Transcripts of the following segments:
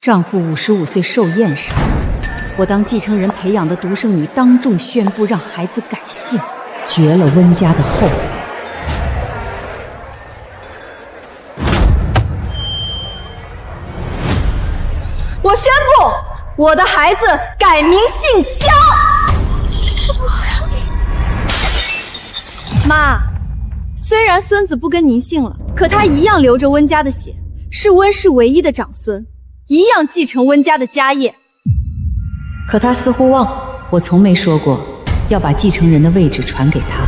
丈夫55岁寿宴上，我当继承人培养的独生女当众宣布让孩子改姓，绝了温家的后路。我宣布，我的孩子改名姓江。妈，虽然孙子不跟您姓了，可他一样流着温家的血，是温氏唯一的长孙，一样继承温家的家业。可他似乎忘了，我从没说过要把继承人的位置传给他。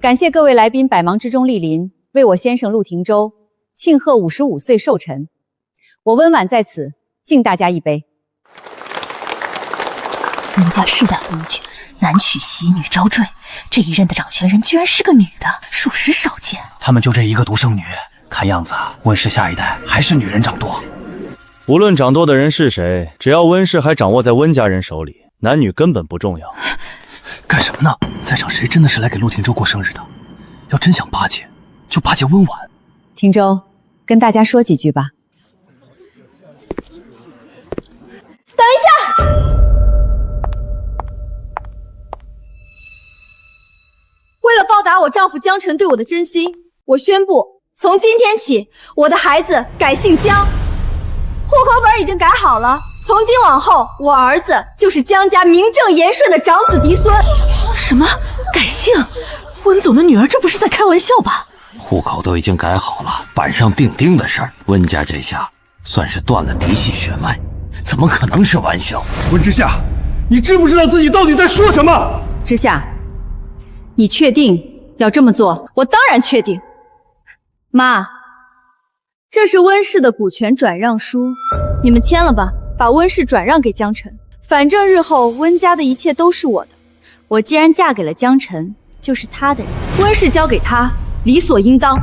感谢各位来宾百忙之中莅临，为我先生陆廷舟庆贺55岁寿辰。我温婉在此敬大家一杯。温家世代规矩，男娶媳，女招赘。这一任的掌权人居然是个女的，属实少见。他们就这一个独生女，看样子温氏下一代还是女人掌舵。无论掌舵的人是谁，只要温氏还掌握在温家人手里，男女根本不重要。干什么呢？在场谁真的是来给陆廷舟过生日的？要真想巴结，就巴结温婉。廷舟，跟大家说几句吧。等一下！为了报答我丈夫江辰对我的真心，我宣布，从今天起，我的孩子改姓江。户口本已经改好了，从今往后，我儿子就是江家名正言顺的长子嫡孙。什么？改姓？温总的女儿这不是在开玩笑吧？户口都已经改好了，板上钉钉的事儿，温家这下算是断了嫡系血脉，怎么可能是玩笑？温之夏，你知不知道自己到底在说什么？之夏，你确定要这么做？我当然确定。妈，这是温氏的股权转让书，你们签了吧，把温氏转让给江辰。反正日后温家的一切都是我的，我既然嫁给了江辰，就是他的人，温氏交给他，理所应当。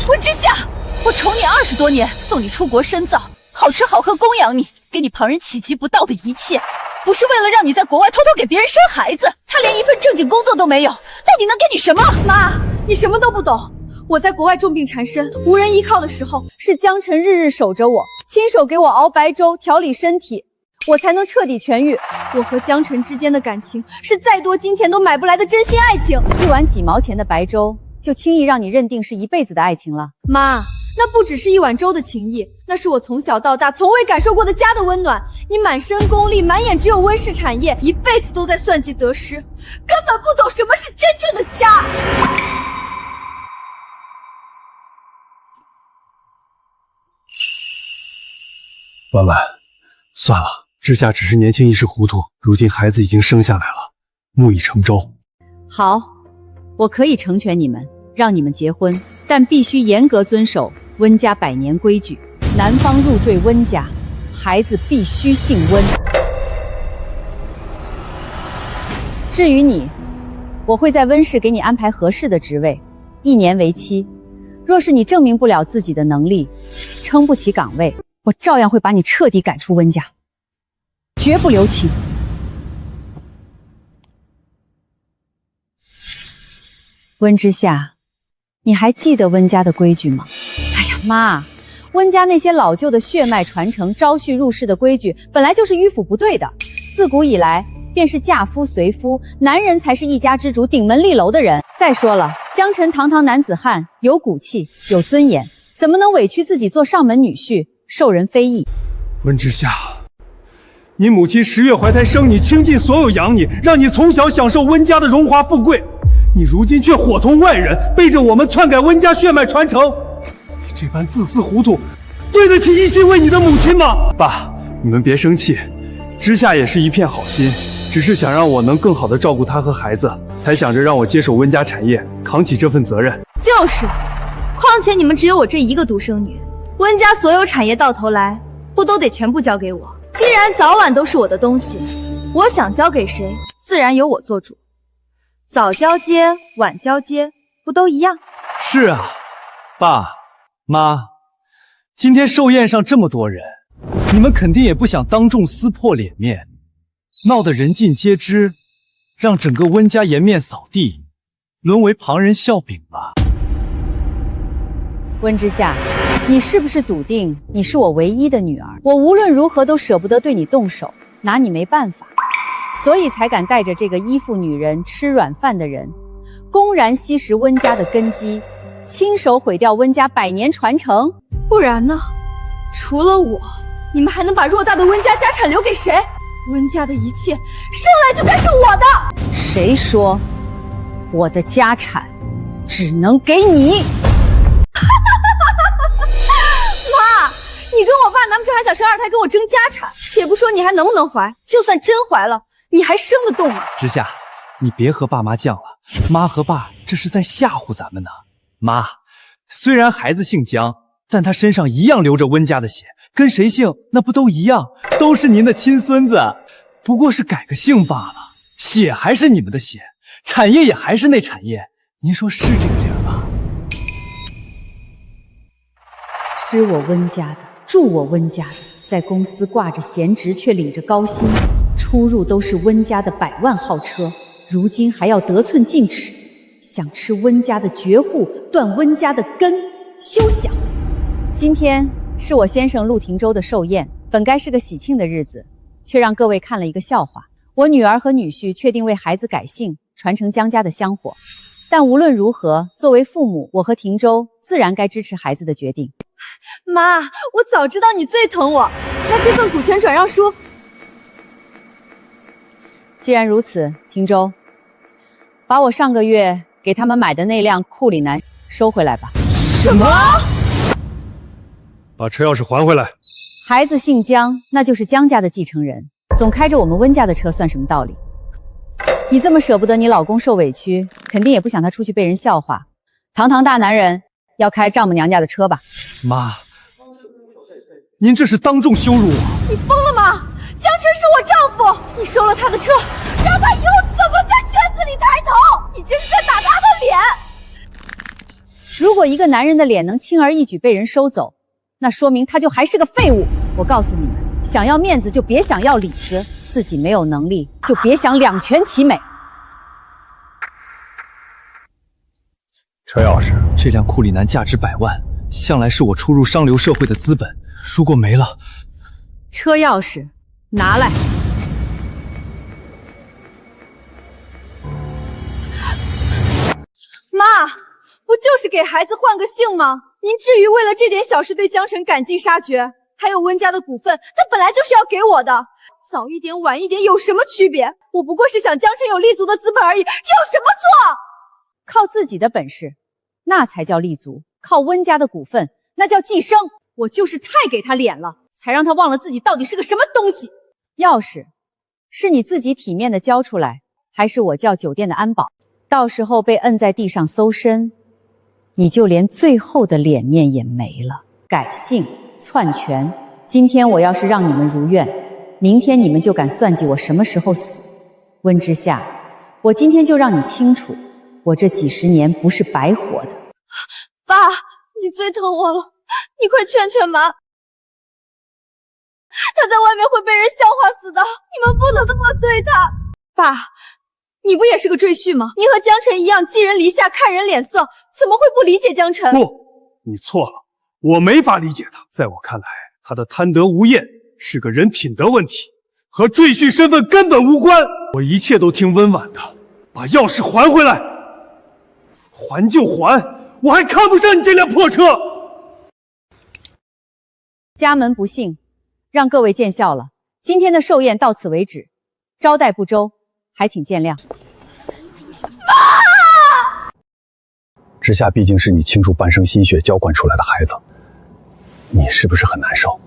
温之夏，我宠你20多年，送你出国深造，好吃好喝供养你，给你旁人企及不到的一切，不是为了让你在国外偷偷给别人生孩子。他连一份正经工作都没有，到底能给你什么？妈，你什么都不懂。我在国外重病缠身，无人依靠的时候，是江辰日日守着我，亲手给我熬白粥，调理身体，我才能彻底痊愈。我和江辰之间的感情，是再多金钱都买不来的真心爱情。一碗几毛钱的白粥，就轻易让你认定是一辈子的爱情了？妈，那不只是一碗粥的情谊，那是我从小到大从未感受过的家的温暖。你满身功力，满眼只有温氏产业，一辈子都在算计得失，根本不懂什么是真正的家。婉婉，算了，之夏只是年轻一时糊涂，如今孩子已经生下来了，木已成舟。好，我可以成全你们，让你们结婚，但必须严格遵守温家100年规矩。男方入赘温家，孩子必须姓温。至于你，我会在温氏给你安排合适的职位，1年为期。若是你证明不了自己的能力，撑不起岗位，我照样会把你彻底赶出温家，绝不留情。温之夏，你还记得温家的规矩吗？哎呀妈，温家那些老旧的血脉传承、招婿入室的规矩，本来就是迂腐不对的。自古以来，便是嫁夫随夫，男人才是一家之主、顶门立楼的人。再说了，江辰堂堂男子汉，有骨气，有尊严，怎么能委屈自己做上门女婿，受人非议？温之夏，你母亲10月怀胎生你，倾尽所有养你，让你从小享受温家的荣华富贵。你如今却伙同外人，背着我们篡改温家血脉传承。你这般自私糊涂，对得起一心为你的母亲吗？爸，你们别生气，之夏也是一片好心，只是想让我能更好的照顾她和孩子，才想着让我接手温家产业，扛起这份责任。就是，况且你们只有我这一个独生女，温家所有产业到头来，不都得全部交给我？既然早晚都是我的东西，我想交给谁，自然由我做主。早交接，晚交接，不都一样？是啊，爸妈，今天寿宴上这么多人，你们肯定也不想当众撕破脸面，闹得人尽皆知，让整个温家颜面扫地，沦为旁人笑柄吧。温之夏，你是不是笃定你是我唯一的女儿？我无论如何都舍不得对你动手，拿你没办法，所以才敢带着这个依附女人、吃软饭的人，公然吸食温家的根基，亲手毁掉温家100年传承。不然呢？除了我，你们还能把偌大的温家家产留给谁？温家的一切生来就该是我的。谁说我的家产只能给你？妈，你跟我爸难不成还想生二胎跟我争家产？且不说你还能不能怀，就算真怀了，你还生得动吗？之夏，你别和爸妈犟了，妈和爸这是在吓唬咱们呢。妈，虽然孩子姓江，但他身上一样流着温家的血，跟谁姓那不都一样，都是您的亲孙子，不过是改个姓罢了。血还是你们的血，产业也还是那产业，您说是这个理儿吧？吃我温家的，住我温家的，在公司挂着闲职却领着高薪，出入都是温家的100万号车，如今还要得寸进尺，想吃温家的绝户，断温家的根，休想！今天是我先生陆廷舟的寿宴，本该是个喜庆的日子，却让各位看了一个笑话。我女儿和女婿确定为孩子改姓，传承江家的香火。但无论如何，作为父母，我和廷舟自然该支持孩子的决定。妈，我早知道你最疼我，那这份股权转让书……既然如此，廷舟，把我上个月给他们买的那辆库里南收回来吧。什么？把车钥匙还回来。孩子姓江，那就是江家的继承人，总开着我们温家的车算什么道理？你这么舍不得你老公受委屈，肯定也不想他出去被人笑话。堂堂大男人，要开丈母娘家的车吧？妈，您这是当众羞辱我！你疯了吗？江辰是我丈夫，你收了他的车，让他以后怎么在圈子里抬头？你这是在打他的脸！如果一个男人的脸能轻而易举被人收走，那说明他就还是个废物。我告诉你们，想要面子就别想要里子，自己没有能力就别想两全其美。车钥匙，这辆库里南价值100万，向来是我出入商流社会的资本，如果没了，车钥匙拿来。妈，不就是给孩子换个姓吗？您至于为了这点小事对江辰赶尽杀绝？还有温家的股份，他本来就是要给我的，早一点晚一点有什么区别？我不过是想江辰有立足的资本而已，这有什么错？靠自己的本事，那才叫立足；靠温家的股份，那叫寄生。我就是太给他脸了，才让他忘了自己到底是个什么东西。钥匙是你自己体面的交出来，还是我叫酒店的安保？到时候被摁在地上搜身，你就连最后的脸面也没了。改姓篡权，今天我要是让你们如愿，明天你们就敢算计我什么时候死。温之夏，我今天就让你清楚，我这几十年不是白活的。爸，你最疼我了，你快劝劝妈，他在外面会被人笑话死的，你们不能这么对他。爸，你不也是个赘婿吗？你和江辰一样寄人篱下，看人脸色，怎么会不理解江辰？不，你错了，我没法理解他。在我看来，他的贪得无厌是个人品德问题，和赘婿身份根本无关。我一切都听温婉的，把钥匙还回来。还就还，我还看不上你这辆破车。家门不幸，让各位见笑了。今天的寿宴到此为止，招待不周，还请见谅。之夏毕竟是你倾注半生心血浇灌出来的孩子，你是不是很难受？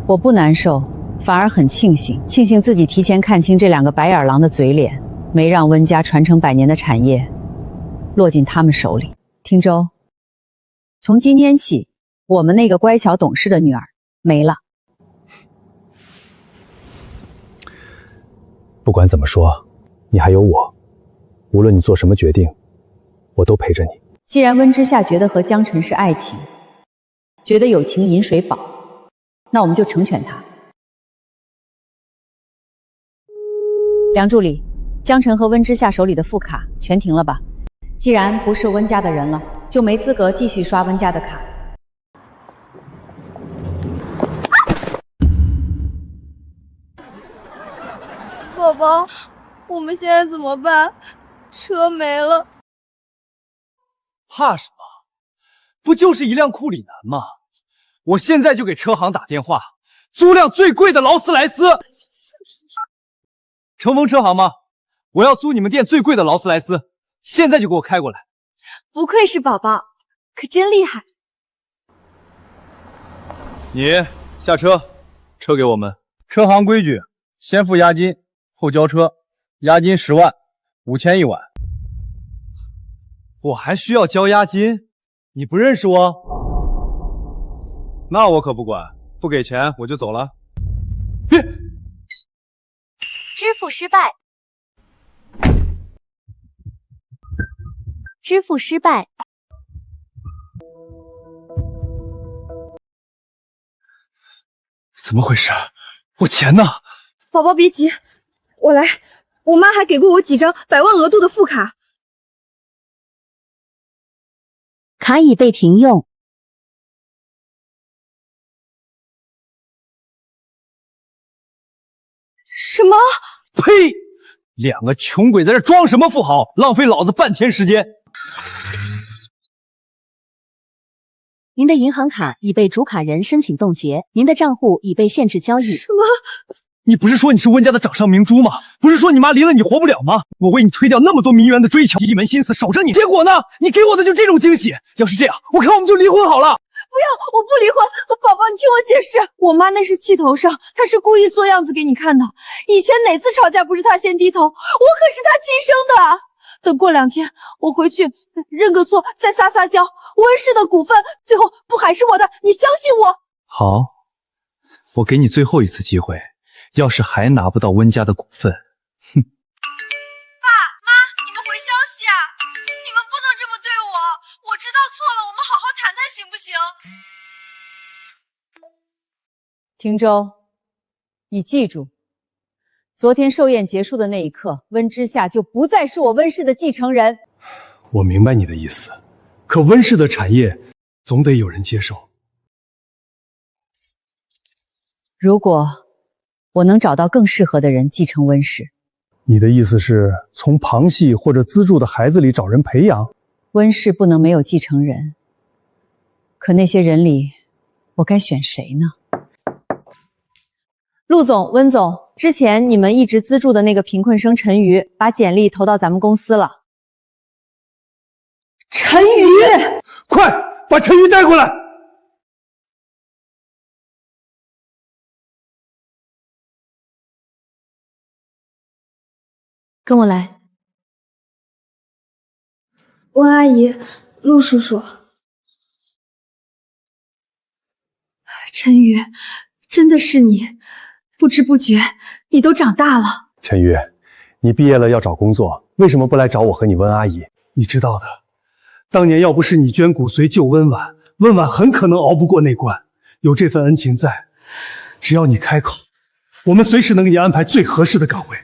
我不难受，反而很庆幸自己提前看清这两个白眼狼的嘴脸，没让温家传承100年的产业落进他们手里。汀州，从今天起，我们那个乖巧懂事的女儿没了。不管怎么说，你还有我，无论你做什么决定，我都陪着你。既然温之夏觉得和江辰是爱情，觉得有情饮水饱，那我们就成全他。梁助理，江晨和温之夏手里的副卡全停了吧？既然不是温家的人了，就没资格继续刷温家的卡。宝宝，我们现在怎么办？车没了。怕什么？不就是一辆库里南吗？我现在就给车行打电话，租辆最贵的劳斯莱斯。乘风车行吗？我要租你们店最贵的劳斯莱斯，现在就给我开过来。不愧是宝宝，可真厉害。你下车，车给我们。车行规矩，先付押金，后交车，押金10万，5000一晚。我还需要交押金？你不认识我？那我可不管，不给钱我就走了。别！支付失败。支付失败。怎么回事？我钱呢？宝宝别急，我来。我妈还给过我几张100万额度的副卡。卡已被停用。什么？呸！两个穷鬼在这装什么富豪，浪费老子半天时间。您的银行卡已被主卡人申请冻结，您的账户已被限制交易。什么？你不是说你是温家的掌上明珠吗？不是说你妈离了你活不了吗？我为你推掉那么多迷缘的追求，一门心思守着你，结果呢？你给我的就这种惊喜。要是这样，我看我们就离婚好了。不要，我不离婚。宝宝，你听我解释，我妈那是气头上，她是故意做样子给你看的。以前哪次吵架不是她先低头？我可是她亲生的。等过2天，我回去认个错，再撒撒娇。温氏的股份最后不还是我的？你相信我。好，我给你最后一次机会，要是还拿不到温家的股份，哼！爸妈，你们回消息啊！你们不能这么对我，我知道错了，我们好好谈谈行不行？汀州，你记住，昨天寿宴结束的那一刻，温之夏就不再是我温氏的继承人。我明白你的意思，可温氏的产业总得有人接手。如果我能找到更适合的人继承温氏，你的意思是从旁系或者资助的孩子里找人培养？温氏不能没有继承人，可那些人里，我该选谁呢？陆总、温总，之前你们一直资助的那个贫困生陈瑜，把简历投到咱们公司了。陈宇，快把陈瑜带过来！跟我来。温阿姨，陆叔叔，陈宇，真的是你，不知不觉你都长大了。陈瑜，你毕业了要找工作，为什么不来找我和你温阿姨？你知道的，当年要不是你捐骨髓救温婉，温婉很可能熬不过那关。有这份恩情在，只要你开口，我们随时能给你安排最合适的岗位。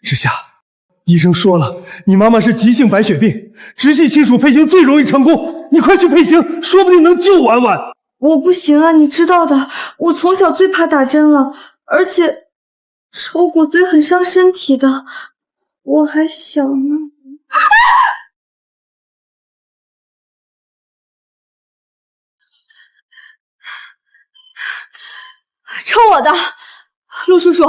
之夏，医生说了，你妈妈是急性白血病，直系亲属配型最容易成功，你快去配型，说不定能救婉婉。我不行啊，你知道的，我从小最怕打针了，而且抽骨髓很伤身体的，我还小呢。抽我的，陆叔叔，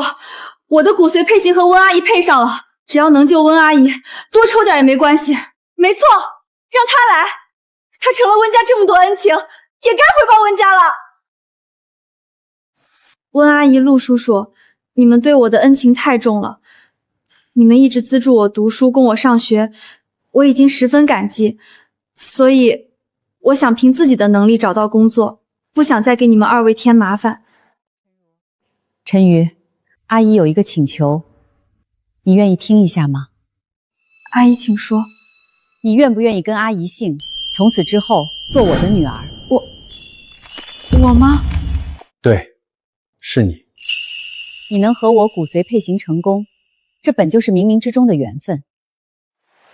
我的骨髓配型和温阿姨配上了，只要能救温阿姨，多抽点也没关系。没错，让她来，她承了温家这么多恩情，也该回报温家了。温阿姨、陆叔叔，你们对我的恩情太重了，你们一直资助我读书，供我上学，我已经十分感激，所以我想凭自己的能力找到工作，不想再给你们2位添麻烦。陈瑜，阿姨有一个请求，你愿意听一下吗？阿姨请说。你愿不愿意跟阿姨姓，从此之后做我的女儿？我吗？对，是你。你能和我骨髓配型成功，这本就是冥冥之中的缘分。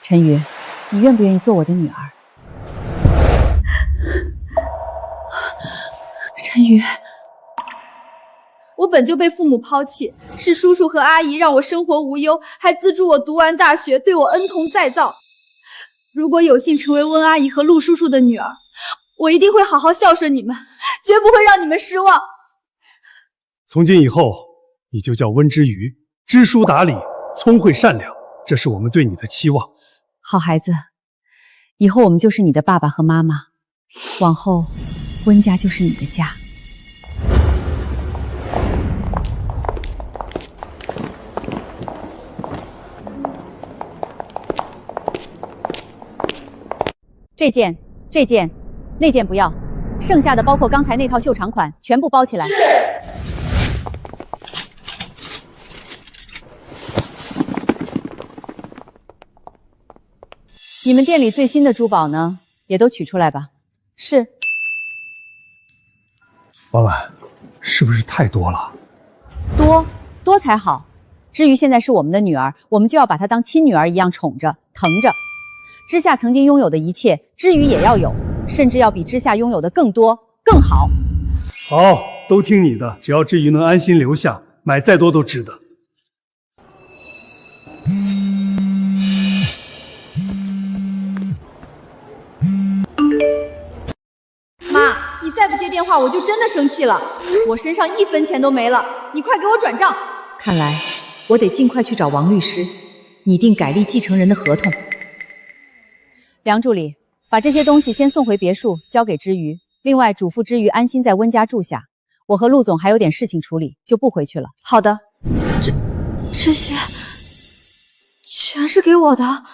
陈瑜，你愿不愿意做我的女儿？陈瑜，我本就被父母抛弃，是叔叔和阿姨让我生活无忧，还资助我读完大学，对我恩同再造。如果有幸成为温阿姨和陆叔叔的女儿，我一定会好好孝顺你们，绝不会让你们失望。从今以后，你就叫温之瑜，知书达理，聪慧善良，这是我们对你的期望。好孩子，以后我们就是你的爸爸和妈妈，往后温家就是你的家。这件、这件、那件不要，剩下的包括刚才那套秀长款，全部包起来。你们店里最新的珠宝呢，也都取出来吧。是。婉婉，是不是太多了？多才好。至于现在是我们的女儿，我们就要把她当亲女儿一样宠着、疼着。之夏曾经拥有的一切，之余也要有，甚至要比之夏拥有的更多、更好。好，都听你的，只要之瑜能安心留下，买再多都值得。妈，你再不接电话，我就真的生气了。我身上1分钱都没了，你快给我转账。看来我得尽快去找王律师，拟定改立继承人的合同。梁助理，把这些东西先送回别墅，交给之瑜。另外，嘱咐之瑜安心在温家住下。我和陆总还有点事情处理，就不回去了。好的。这些全是给我的。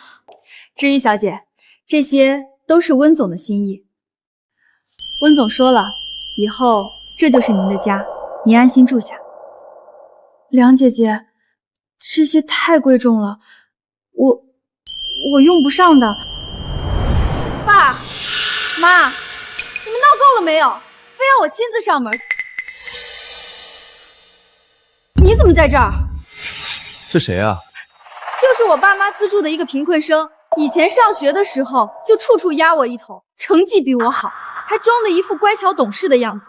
之瑜小姐，这些都是温总的心意。温总说了，以后这就是您的家，您安心住下。梁姐姐，这些太贵重了，我用不上的。爸妈，你们闹够了没有？非要我亲自上门。你怎么在这儿？这谁啊？就是我爸妈资助的一个贫困生，以前上学的时候就处处压我一头，成绩比我好，还装的一副乖巧懂事的样子。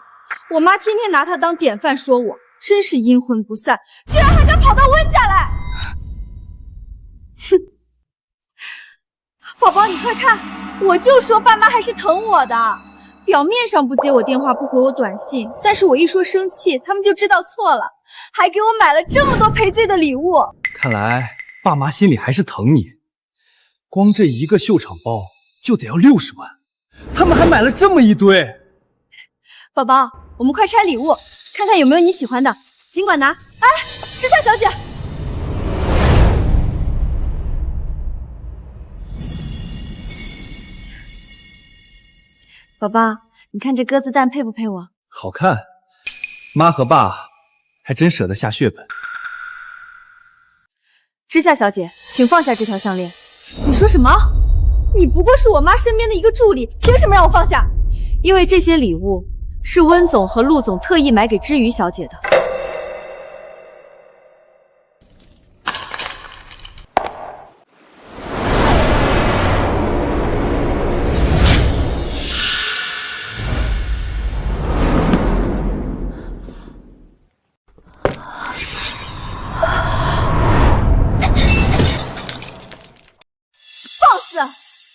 我妈天天拿他当典范说我，真是阴魂不散，居然还敢跑到温家来！哼！宝宝，你快看，我就说爸妈还是疼我的，表面上不接我电话，不回我短信，但是我一说生气，他们就知道错了，还给我买了这么多赔罪的礼物。看来爸妈心里还是疼你，光这一个秀场包就得要60万，他们还买了这么一堆。宝宝，我们快拆礼物，看看有没有你喜欢的，尽管拿。哎，之夏小姐，宝宝，你看这鸽子蛋配不配我？好看，妈和爸还真舍得下血本。之夏小姐，请放下这条项链。你说什么？你不过是我妈身边的一个助理，凭什么让我放下？因为这些礼物是温总和陆总特意买给之瑜小姐的。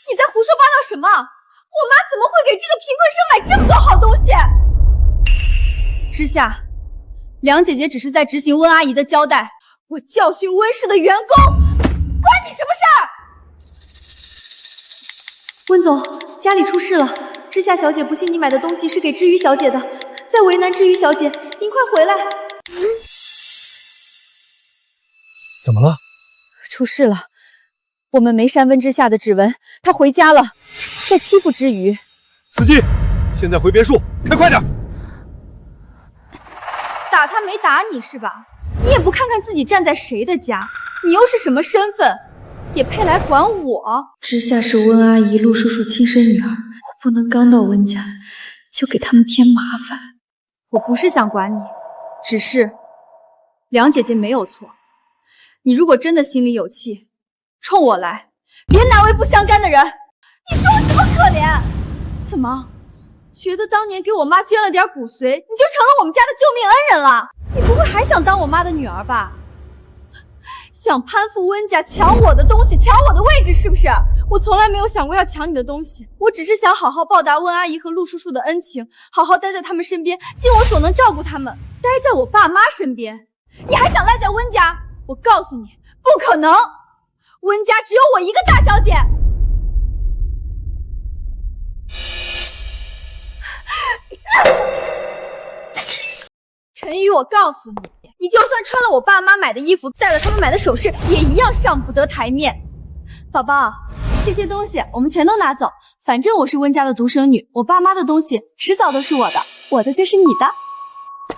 你在胡说八道什么？我妈怎么会给这个贫困生买这么多好东西？之夏，梁姐姐只是在执行温阿姨的交代，我教训温氏的员工，关你什么事儿？温总，家里出事了，之夏小姐不信你买的东西是给之瑜小姐的，在为难之瑜小姐，您快回来。怎么了？出事了。我们没删温之夏的指纹，他回家了，在欺负之瑜。司机，现在回别墅，开快点！打他没打你是吧？你也不看看自己站在谁的家，你又是什么身份，也配来管我？之夏是温阿姨、陆叔叔亲生女儿，我不能刚到温家就给他们添麻烦。我不是想管你，只是梁姐姐没有错。你如果真的心里有气，冲我来，别难为不相干的人。你装什么可怜？怎么觉得当年给我妈捐了点骨髓，你就成了我们家的救命恩人了？你不会还想当我妈的女儿吧？想攀附温家，抢我的东西，抢我的位置，是不是？我从来没有想过要抢你的东西，我只是想好好报答温阿姨和陆叔叔的恩情，好好待在他们身边，尽我所能照顾他们，待在我爸妈身边。你还想赖在温家？我告诉你，不可能！温家只有我一个大小姐。陈宇，我告诉你，你就算穿了我爸妈买的衣服，戴了他们买的首饰，也一样上不得台面。宝宝，这些东西我们全都拿走，反正我是温家的独生女，我爸妈的东西迟早都是我的，我的就是你的。不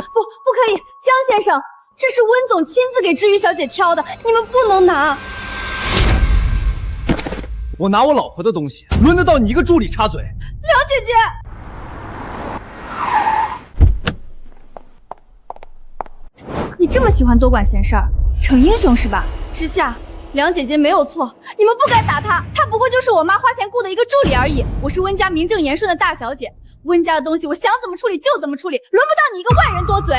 可以，江先生，这是温总亲自给知瑜小姐挑的，你们不能拿。我拿我老婆的东西，轮得到你一个助理插嘴？梁姐姐。你这么喜欢多管闲事儿，逞英雄是吧？之夏，梁姐姐没有错，你们不该打她，她不过就是我妈花钱雇的一个助理而已。我是温家名正言顺的大小姐，温家的东西我想怎么处理就怎么处理，轮不到你一个外人多嘴。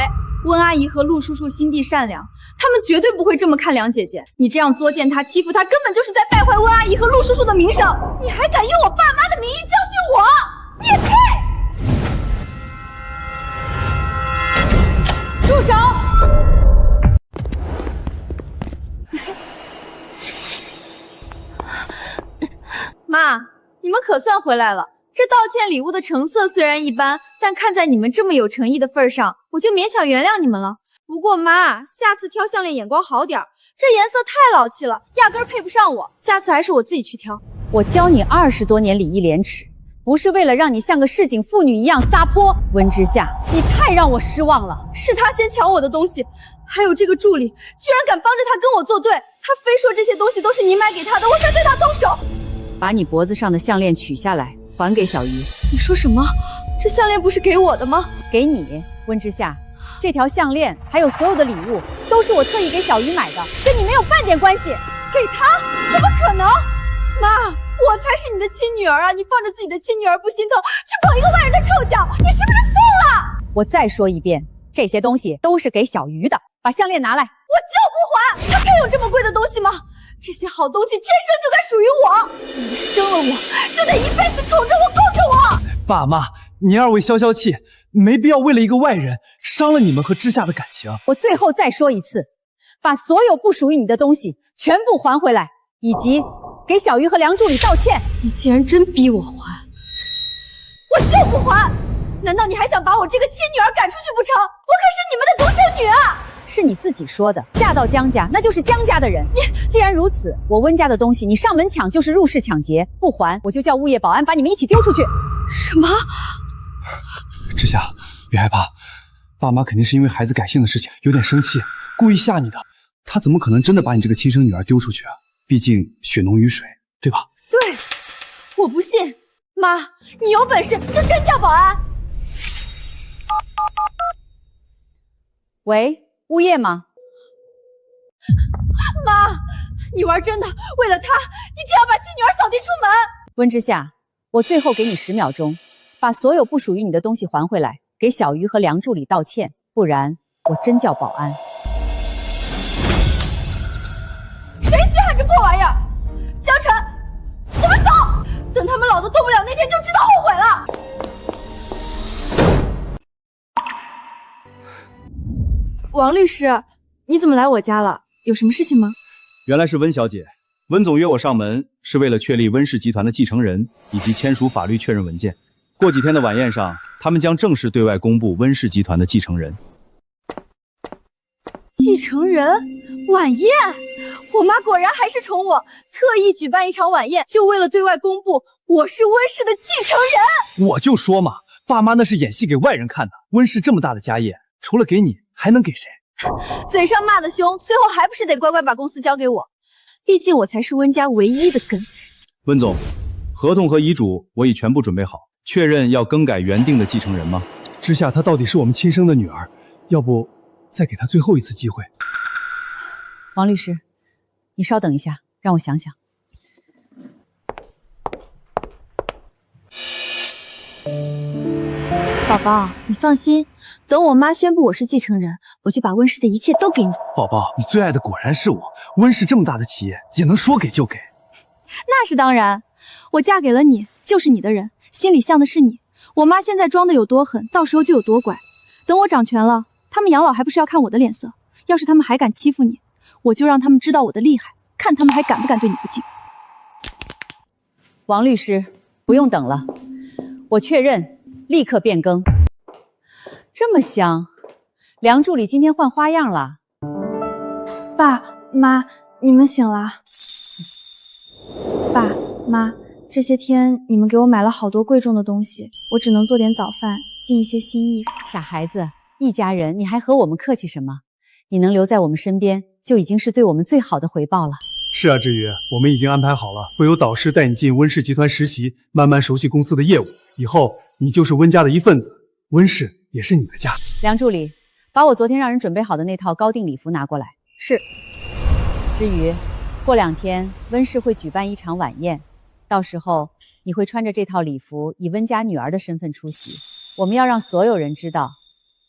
温阿姨和陆叔叔心地善良，他们绝对不会这么看梁姐姐。你这样作践她、欺负她，根本就是在败坏温阿姨和陆叔叔的名声。你还敢用我爸妈的名义教训我？你也配！住手！妈，你们可算回来了。这道歉礼物的成色虽然一般，但看在你们这么有诚意的份上，我就勉强原谅你们了。不过妈，下次挑项链眼光好点儿，这颜色太老气了，压根儿配不上我。下次还是我自己去挑。我教你20多年礼义廉耻，不是为了让你像个市井妇女一样撒泼。温之夏，你太让我失望了。是他先抢我的东西，还有这个助理，居然敢帮着他跟我作对。他非说这些东西都是你买给他的，我才对他动手。把你脖子上的项链取下来，还给小鱼。你说什么？这项链不是给我的吗？给你，温之夏。这条项链还有所有的礼物，都是我特意给小鱼买的，跟你没有半点关系。给他？怎么可能？妈，我才是你的亲女儿啊！你放着自己的亲女儿不心疼，去捧一个外人的臭脚，你是不是疯了？我再说一遍，这些东西都是给小鱼的，把项链拿来。我就不还！他配有这么贵的东西吗？这些好东西天生就该属于我。你们生了我，就得一辈子宠着我，供着我。爸妈，你二位消消气，没必要为了一个外人伤了你们和之夏的感情。我最后再说一次，把所有不属于你的东西全部还回来，以及给小鱼和梁助理道歉。你既然真逼我还，我就不还。难道你还想把我这个亲女儿赶出去不成？我可是你们的独生女啊！是你自己说的，嫁到江家那就是江家的人。既然如此，我温家的东西你上门抢就是入室抢劫，不还我就叫物业保安把你们一起丢出去。什么？之夏，别害怕，爸妈肯定是因为孩子改姓的事情有点生气，故意吓你的。他怎么可能真的把你这个亲生女儿丢出去啊？毕竟血浓于水，对吧？对，我不信。妈，你有本事就真叫保安。喂，物业吗？妈，你玩真的？为了他，你只要把亲女儿扫地出门？温之夏，我最后给你10秒钟，把所有不属于你的东西还回来，给小鱼和梁助理道歉，不然我真叫保安。谁稀罕这破玩意儿？江晨，我们走，等他们老子动不了那天就知道后悔了。王律师，你怎么来我家了？有什么事情吗？原来是温小姐，温总约我上门是为了确立温氏集团的继承人以及签署法律确认文件。过几天的晚宴上，他们将正式对外公布温氏集团的继承人。继承人？晚宴？我妈果然还是宠我，特意举办一场晚宴，就为了对外公布我是温氏的继承人。我就说嘛，爸妈那是演戏给外人看的。温氏这么大的家业，除了给你，还能给谁？嘴上骂得凶，最后还不是得乖乖把公司交给我？毕竟我才是温家唯一的根。温总，合同和遗嘱我已全部准备好，确认要更改原定的继承人吗？之夏她到底是我们亲生的女儿，要不再给她最后一次机会？王律师，你稍等一下，让我想想。宝宝，你放心，等我妈宣布我是继承人，我就把温氏的一切都给你。宝宝，你最爱的果然是我。温氏这么大的企业，也能说给就给？那是当然，我嫁给了你，就是你的人，心里向的是你。我妈现在装的有多狠，到时候就有多乖。等我掌权了，他们养老还不是要看我的脸色？要是他们还敢欺负你，我就让他们知道我的厉害，看他们还敢不敢对你不敬。王律师，不用等了，我确认，立刻变更。这么香，梁助理今天换花样了。爸妈，你们醒了。爸妈，这些天你们给我买了好多贵重的东西，我只能做点早饭，尽一些心意。傻孩子，一家人，你还和我们客气什么？你能留在我们身边，就已经是对我们最好的回报了。是啊，志宇，我们已经安排好了，会有导师带你进温氏集团实习，慢慢熟悉公司的业务。以后你就是温家的一份子，温氏也是你的家。梁助理，把我昨天让人准备好的那套高定礼服拿过来。是。至于过2天温氏会举办一场晚宴，到时候你会穿着这套礼服，以温家女儿的身份出席。我们要让所有人知道，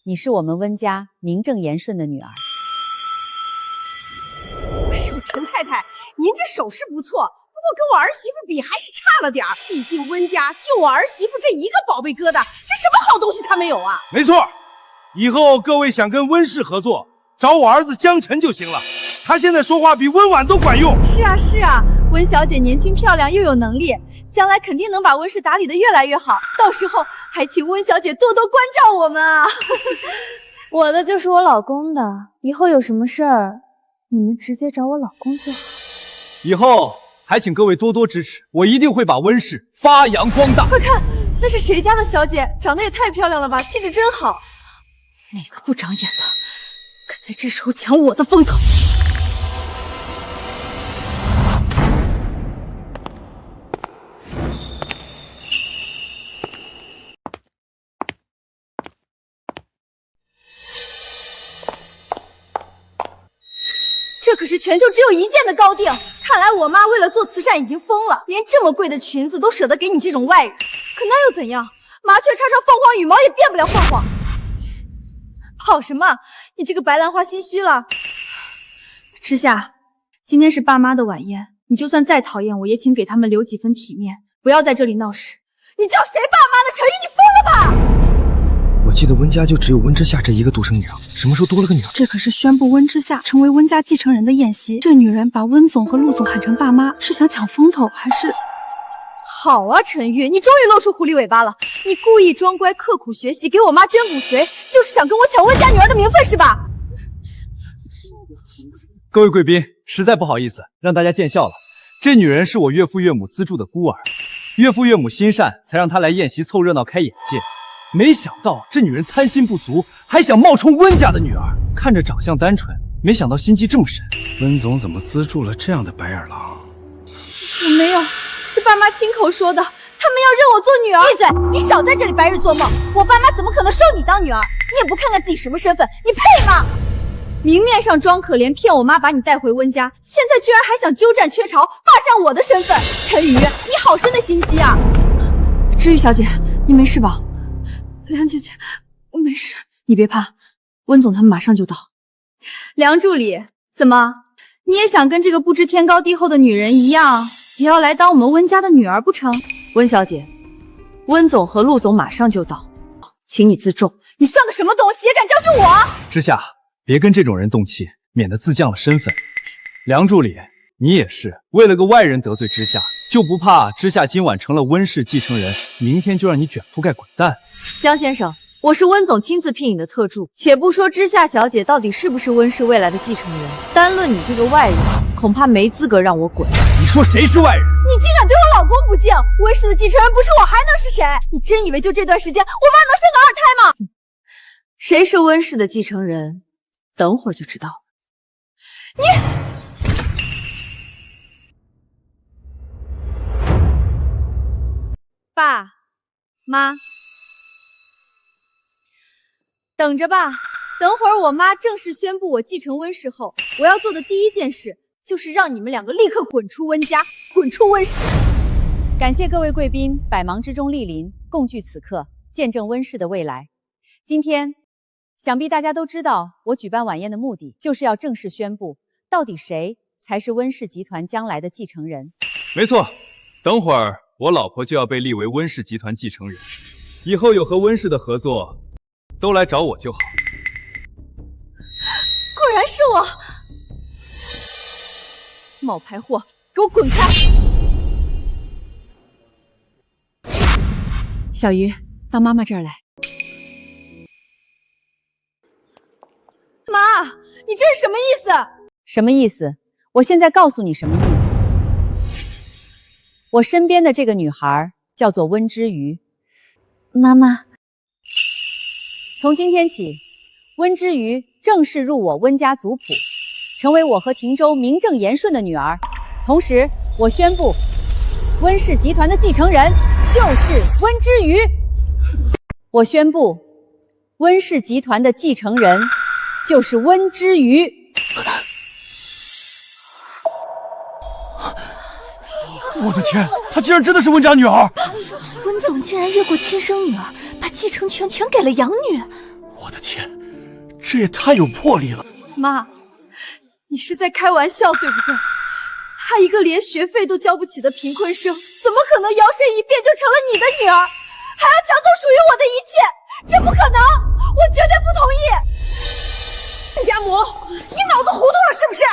你是我们温家名正言顺的女儿。哎呦，陈太太，您这手势不错，不过跟我儿媳妇比还是差了点儿。毕竟温家就我儿媳妇这一个宝贝疙瘩，这什么好东西她没有啊？没错，以后各位想跟温氏合作，找我儿子江晨就行了。他现在说话比温婉都管用。是啊是啊，温小姐年轻漂亮又有能力，将来肯定能把温氏打理得越来越好。到时候还请温小姐多多关照我们啊。我的就是我老公的，以后有什么事儿，你们直接找我老公就好。以后还请各位多多支持，我一定会把温氏发扬光大。快看，那是谁家的小姐？长得也太漂亮了吧，气质真好。那个不长眼的，敢在这时候抢我的风头！这可是全球只有一件的高定，看来我妈为了做慈善已经疯了，连这么贵的裙子都舍得给你这种外人。可那又怎样？麻雀插上凤凰羽毛也变不了凤凰。跑什么？你这个白兰花心虚了。之夏，今天是爸妈的晚宴，你就算再讨厌我，也请给他们留几分体面，不要在这里闹事。你叫谁爸妈的？陈宇，你疯了吧？我记得温家就只有温之夏这一个独生女啊，什么时候多了个女儿？这可是宣布温之夏成为温家继承人的宴席，这女人把温总和陆总喊成爸妈，是想抢风头还是？好啊，陈玉，你终于露出狐狸尾巴了！你故意装乖，刻苦学习，给我妈捐骨髓，就是想跟我抢温家女儿的名分是吧？各位贵宾，实在不好意思，让大家见笑了。这女人是我岳父岳母资助的孤儿，岳父岳母心善，才让她来宴席凑热闹开眼界。没想到这女人贪心不足，还想冒充温家的女儿。看着长相单纯，没想到心机这么深。温总怎么资助了这样的白眼狼？我没有，是爸妈亲口说的，他们要认我做女儿。闭嘴！你少在这里白日做梦！我爸妈怎么可能收你当女儿？你也不看看自己什么身份，你配吗？明面上装可怜，骗我妈把你带回温家，现在居然还想鸠占鹊巢，霸占我的身份。陈瑜，你好深的心机啊！知玉小姐，你没事吧？梁姐姐，我没事，你别怕，温总他们马上就到。梁助理，怎么你也想跟这个不知天高地厚的女人一样，也要来当我们温家的女儿不成？温小姐，温总和陆总马上就到，请你自重。你算个什么东西，也敢教训我？之夏，别跟这种人动气，免得自降了身份。梁助理，你也是为了个外人得罪之夏，就不怕之夏今晚成了温氏继承人，明天就让你卷铺盖滚蛋？江先生，我是温总亲自聘你的特助，且不说之夏小姐到底是不是温氏未来的继承人，单论你这个外人，恐怕没资格让我滚。你说谁是外人？你竟敢对我老公不敬！温氏的继承人不是我还能是谁？你真以为就这段时间，我妈能生个二胎吗？谁是温氏的继承人，等会儿就知道了。爸妈，等着吧，等会儿我妈正式宣布我继承温氏后，我要做的第一件事就是让你们两个立刻滚出温家，滚出温氏。感谢各位贵宾百忙之中莅临，共聚此刻，见证温氏的未来。今天，想必大家都知道，我举办晚宴的目的就是要正式宣布，到底谁才是温氏集团将来的继承人。没错，等会儿我老婆就要被立为温氏集团继承人，以后有和温氏的合作，都来找我就好。果然是我！冒牌货，给我滚开！小鱼，到妈妈这儿来。妈，你这是什么意思？什么意思？我现在告诉你什么意思。我身边的这个女孩叫做温之瑜。妈妈，从今天起，温之瑜正式入我温家族谱，成为我和廷州名正言顺的女儿。同时，我宣布，温氏集团的继承人就是温之瑜。我宣布，温氏集团的继承人就是温之瑜。我的天，她竟然真的是温家女儿！温总竟然越过亲生女儿，把继承权全给了养女。我的天，这也太有魄力了！妈，你是在开玩笑对不对？她一个连学费都交不起的贫困生，怎么可能摇身一变就成了你的女儿，还要抢走属于我的一切？这不可能，我绝对不同意！温家母，你脑子糊涂了是不是？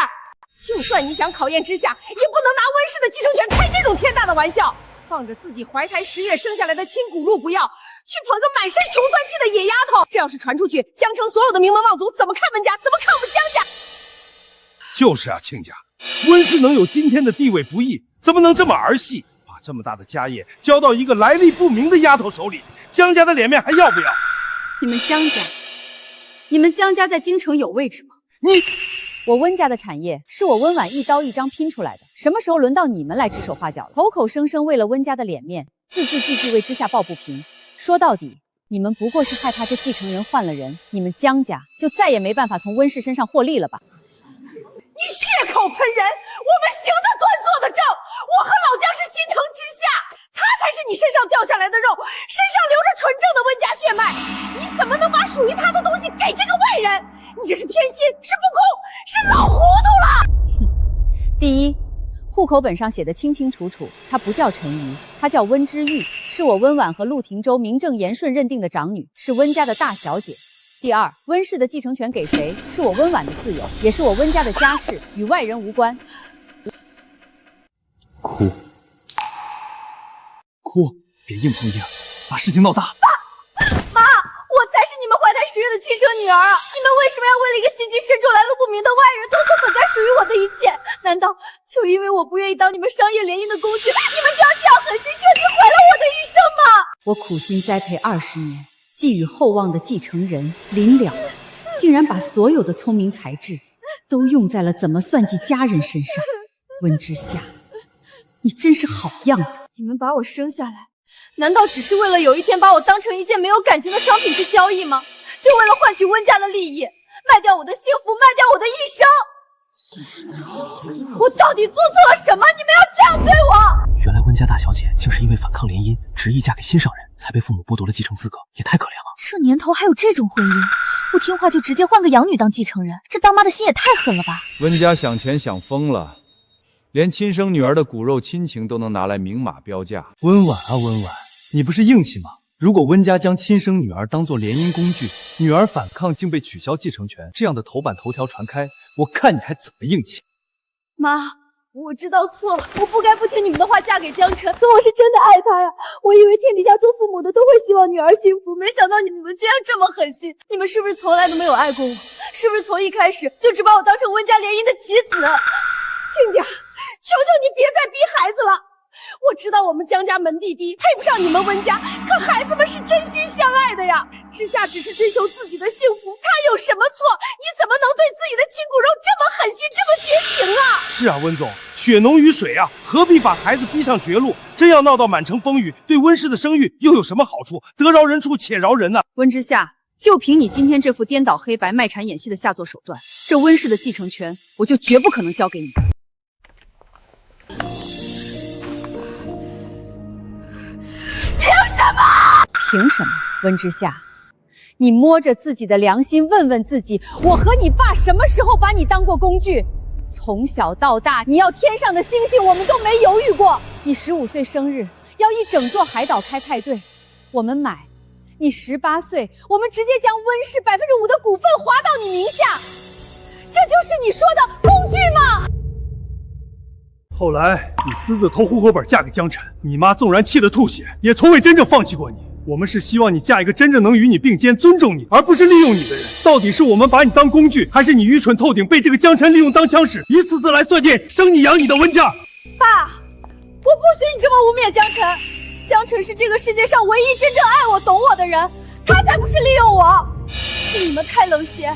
就算你想考验之下，也不能拿温氏的继承权开这种天大的玩笑。放着自己怀胎10月生下来的亲骨肉不要，去捧个满身穷酸气的野丫头，这要是传出去，江城所有的名门望族怎么看温家，怎么看我们江家？就是啊，亲家，温氏能有今天的地位不易，怎么能这么儿戏，把这么大的家业交到一个来历不明的丫头手里？江家的脸面还要不要？你们江家在京城有位置吗？我温家的产业是我温婉一刀一张拼出来的，什么时候轮到你们来指手画脚了？口口声声为了温家的脸面，字字句句为之下抱不平。说到底，你们不过是害怕这继承人换了人，你们江家就再也没办法从温氏身上获利了吧？你血口喷人，我们行得端坐得正，我和老姜是心疼之下，他才是你身上掉下来的肉，身上流着纯正的温家血脉，你怎么能把属于他的东西给这个外人？你这是偏心，是不公，是老糊涂了。第一，户口本上写的清清楚楚，她不叫陈瑜，她叫温之玉，是我温婉和陆廷州名正言顺认定的长女，是温家的大小姐。第二，温氏的继承权给谁，是我温婉的自由，也是我温家的家事，与外人无关。哭，别硬碰硬，把事情闹大。妈，我才是你们怀胎10月的亲生女儿啊！你们为什么要为了一个心机深重来路不明的外人夺走本该属于我的一切？难道就因为我不愿意当你们商业联姻的工具，你们就要这样狠心彻底毁了我的一生吗？我苦心栽培20年，寄予厚望的继承人临了，竟然把所有的聪明才智都用在了怎么算计家人身上。温之夏，你真是好样的！你们把我生下来，难道只是为了有一天把我当成一件没有感情的商品去交易吗？就为了换取温家的利益，卖掉我的幸福，卖掉我的一生？我到底做错了什么？你们要这样对我？原来温家大小姐竟是因为反抗联姻，执意嫁给心上人，才被父母剥夺了继承资格，也太可怜了。这年头还有这种婚姻，不听话就直接换个养女当继承人，这当妈的心也太狠了吧！温家想钱想疯了，连亲生女儿的骨肉亲情都能拿来明码标价。温婉啊温婉，你不是硬气吗？如果温家将亲生女儿当作联姻工具，女儿反抗竟被取消继承权，这样的头版头条传开，我看你还怎么硬气？妈，我知道错了，我不该不听你们的话嫁给江辰，可我是真的爱他呀！我以为天底下做父母的都会希望女儿幸福，没想到你们竟然这么狠心！你们是不是从来都没有爱过我？是不是从一开始就只把我当成温家联姻的棋子？亲家，求求你别再逼孩子了！我知道我们江家门第低，配不上你们温家，可孩子们是真心相爱的呀。之夏只是追求自己的幸福，他有什么错？你怎么能对自己的亲骨肉这么狠心，这么绝情啊？是啊，温总，血浓于水啊，何必把孩子逼上绝路？真要闹到满城风雨，对温氏的声誉又有什么好处？得饶人处且饶人啊！温之夏，就凭你今天这副颠倒黑白、卖产演戏的下作手段，这温氏的继承权我就绝不可能交给你。凭什么？温之夏，你摸着自己的良心问问自己，我和你爸什么时候把你当过工具？从小到大，你要天上的星星，我们都没犹豫过。你15岁生日要一整座海岛开派对，我们买。你18岁，我们直接将温氏5%的股份划到你名下，这就是你说的工具吗？后来你私自偷户口本嫁给江晨，你妈纵然气得吐血，也从未真正放弃过你。我们是希望你嫁一个真正能与你并肩、尊重你，而不是利用你的人。到底是我们把你当工具，还是你愚蠢透顶，被这个江晨利用当枪使，一次次来算计生你养你的温家？爸，我不许你这么污蔑江晨。江晨是这个世界上唯一真正爱我、懂我的人，他才不是利用我。是你们太冷血，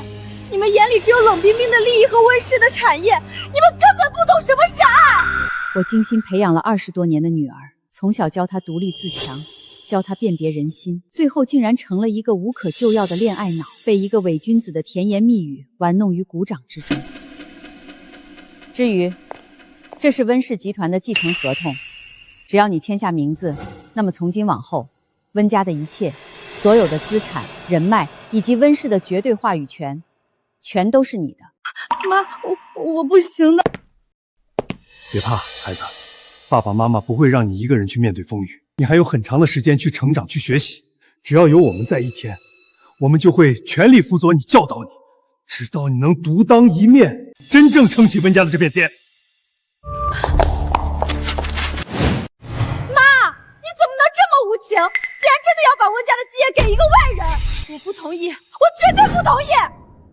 你们眼里只有冷冰冰的利益和温氏的产业，你们根本不懂什么是爱。我精心培养了20多年的女儿，从小教她独立自强，教她辨别人心，最后竟然成了一个无可救药的恋爱脑，被一个伪君子的甜言蜜语玩弄于股掌之中。至于，这是温氏集团的继承合同，只要你签下名字，那么从今往后，温家的一切，所有的资产、人脉以及温氏的绝对话语权，全都是你的。妈，我不行的。别怕，孩子，爸爸妈妈不会让你一个人去面对风雨，你还有很长的时间去成长、去学习。只要有我们在一天，我们就会全力辅佐你、教导你，直到你能独当一面，真正撑起温家的这片天。无情，竟然真的要把温家的基业给一个外人，我不同意，我绝对不同意！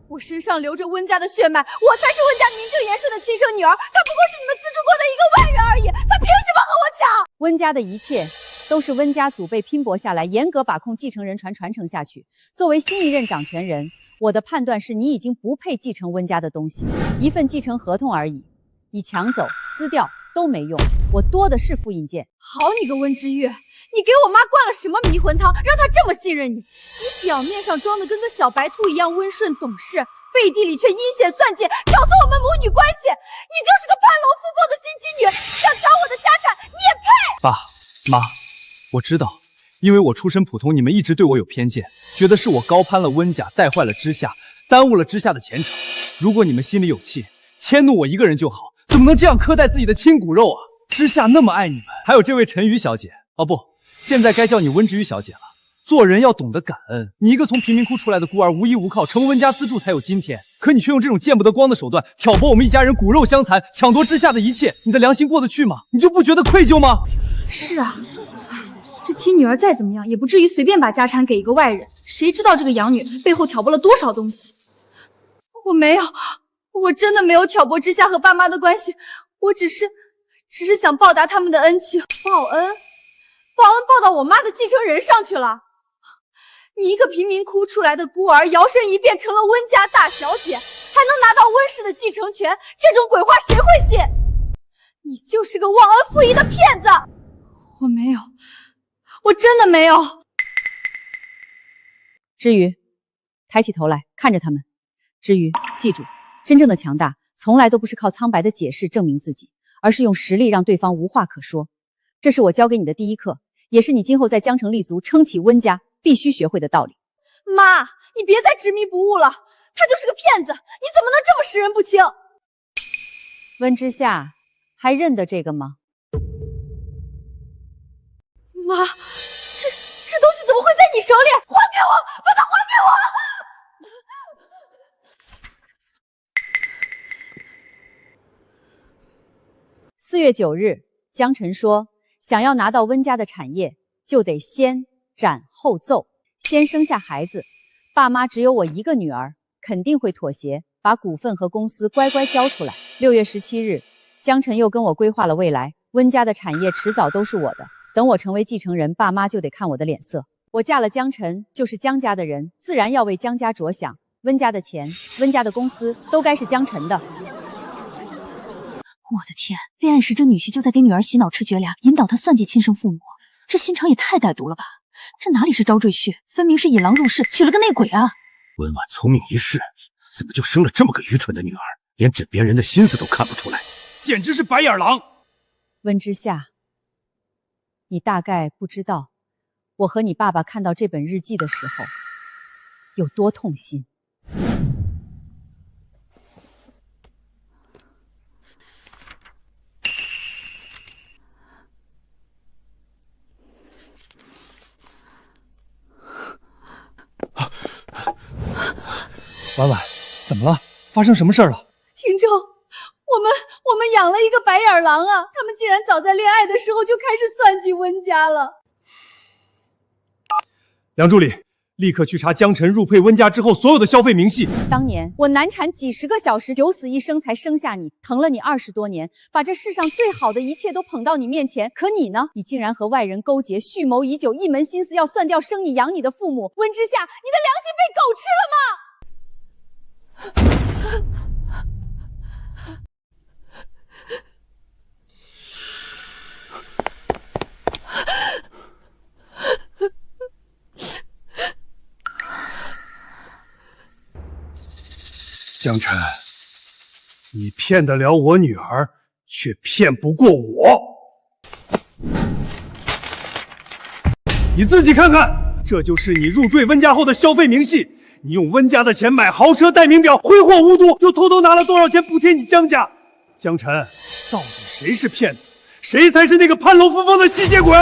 我身上流着温家的血脉，我才是温家名正言顺的亲生女儿，她不过是你们资助过的一个外人而已，她凭什么和我抢？温家的一切都是温家祖辈拼搏下来，严格把控继承人传承下去。作为新一任掌权人，我的判断是你已经不配继承温家的东西，一份继承合同而已，你抢走、撕掉都没用，我多的是复印件。好你个温之月！你给我妈灌了什么迷魂汤，让她这么信任你？你表面上装的跟个小白兔一样温顺懂事，背地里却阴险算计，挑唆我们母女关系。你就是个攀龙附凤的心机女，想抢我的家产，你也配？爸妈，我知道，因为我出身普通，你们一直对我有偏见，觉得是我高攀了温家，带坏了知夏，耽误了知夏的前程。如果你们心里有气，迁怒我一个人就好，怎么能这样苛待自己的亲骨肉啊？知夏那么爱你们，还有这位陈瑜小姐，哦不。现在该叫你温之瑜小姐了。做人要懂得感恩。你一个从贫民窟出来的孤儿，无依无靠，成温家资助才有今天。可你却用这种见不得光的手段挑拨我们一家人骨肉相残，抢夺之下的一切，你的良心过得去吗？你就不觉得愧疚吗？是啊，这亲女儿再怎么样，也不至于随便把家产给一个外人。谁知道这个养女背后挑拨了多少东西？我没有，我真的没有挑拨之夏和爸妈的关系，我只是想报答他们的恩情。报恩报到我妈的继承人上去了。你一个贫民窟出来的孤儿，摇身一变成了温家大小姐，还能拿到温氏的继承权，这种鬼话谁会信？你就是个忘恩负义的骗子！我没有，我真的没有。之瑜，抬起头来看着他们。之瑜，记住，真正的强大从来都不是靠苍白的解释证明自己，而是用实力让对方无话可说。这是我教给你的第一课，也是你今后在江城立足、撑起温家必须学会的道理。妈，你别再执迷不悟了，他就是个骗子，你怎么能这么识人不清？温之夏，还认得这个吗？妈，这东西怎么会在你手里？还给我，把它还给我！4月9日，江晨说，想要拿到温家的产业，就得先斩后奏，先生下孩子。爸妈只有我一个女儿，肯定会妥协，把股份和公司乖乖交出来。6月17日，江晨又跟我规划了未来，温家的产业迟早都是我的。等我成为继承人，爸妈就得看我的脸色。我嫁了江晨，就是江家的人，自然要为江家着想。温家的钱、温家的公司都该是江晨的。我的天，恋爱时这女婿就在给女儿洗脑吃绝粮，引导她算计亲生父母，这心肠也太歹毒了吧！这哪里是招赘婿，分明是引狼入室，娶了个内鬼啊！温婉聪明一世，怎么就生了这么个愚蠢的女儿？连枕边人的心思都看不出来，简直是白眼狼！温之夏，你大概不知道，我和你爸爸看到这本日记的时候有多痛心。婉婉，怎么了？发生什么事儿了？听众，我们养了一个白眼狼啊！他们竟然早在恋爱的时候就开始算计温家了。梁助理，立刻去查江晨入配温家之后所有的消费明细。当年我难产几10个小时，九死一生才生下你，疼了你20多年，把这世上最好的一切都捧到你面前。可你呢？你竟然和外人勾结，蓄谋已久，一门心思要算掉生你养你的父母。温之夏，你的良心被狗吃了吗？江晨，你骗得了我女儿，却骗不过我。你自己看看，这就是你入赘温家后的消费明细。你用温家的钱买豪车、戴名表，挥霍无度，又偷偷拿了多少钱补贴你江家？江晨，到底谁是骗子，谁才是那个攀龙附凤的吸血鬼？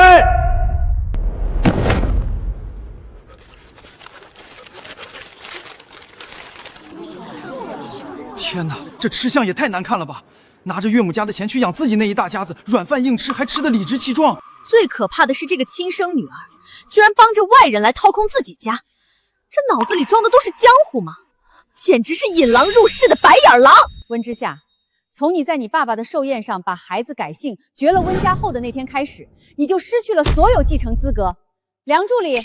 天哪，这吃相也太难看了吧！拿着岳母家的钱去养自己那一大家子，软饭硬吃，还吃得理直气壮。最可怕的是这个亲生女儿，居然帮着外人来掏空自己家，这脑子里装的都是江湖吗？简直是引狼入室的白眼狼！温之夏，从你在你爸爸的寿宴上把孩子改姓，绝了温家后的那天开始，你就失去了所有继承资格。梁助理，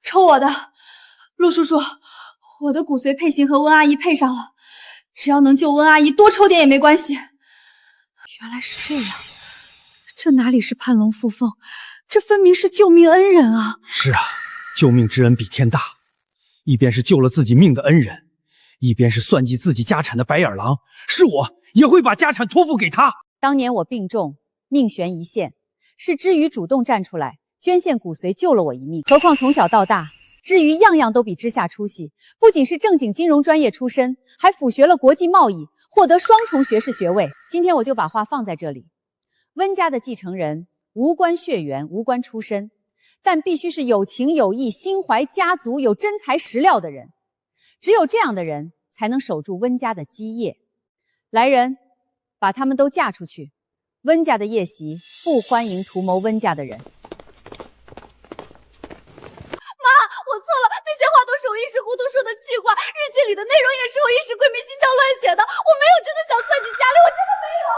抽我的，陆叔叔，我的骨髓配型和温阿姨配上了，只要能救温阿姨，多抽点也没关系。原来是这样，这哪里是攀龙附凤，这分明是救命恩人啊！是啊，救命之恩比天大，一边是救了自己命的恩人，一边是算计自己家产的白眼狼。是我也会把家产托付给他。当年我病重，命悬一线，是知瑜主动站出来捐献骨髓救了我一命。何况从小到大，知瑜样样都比之夏出息，不仅是正经金融专业出身，还辅学了国际贸易，获得双重学士学位。今天我就把话放在这里，温家的继承人无关血缘，无关出身，但必须是有情有义、心怀家族、有真材实料的人。只有这样的人，才能守住温家的基业。来人，把他们都嫁出去。温家的夜袭不欢迎图谋温家的人。我错了，那些话都是我一时糊涂说的气话，日记里的内容也是我一时鬼迷心窍乱写的，我没有真的想算计家里，我真的没有。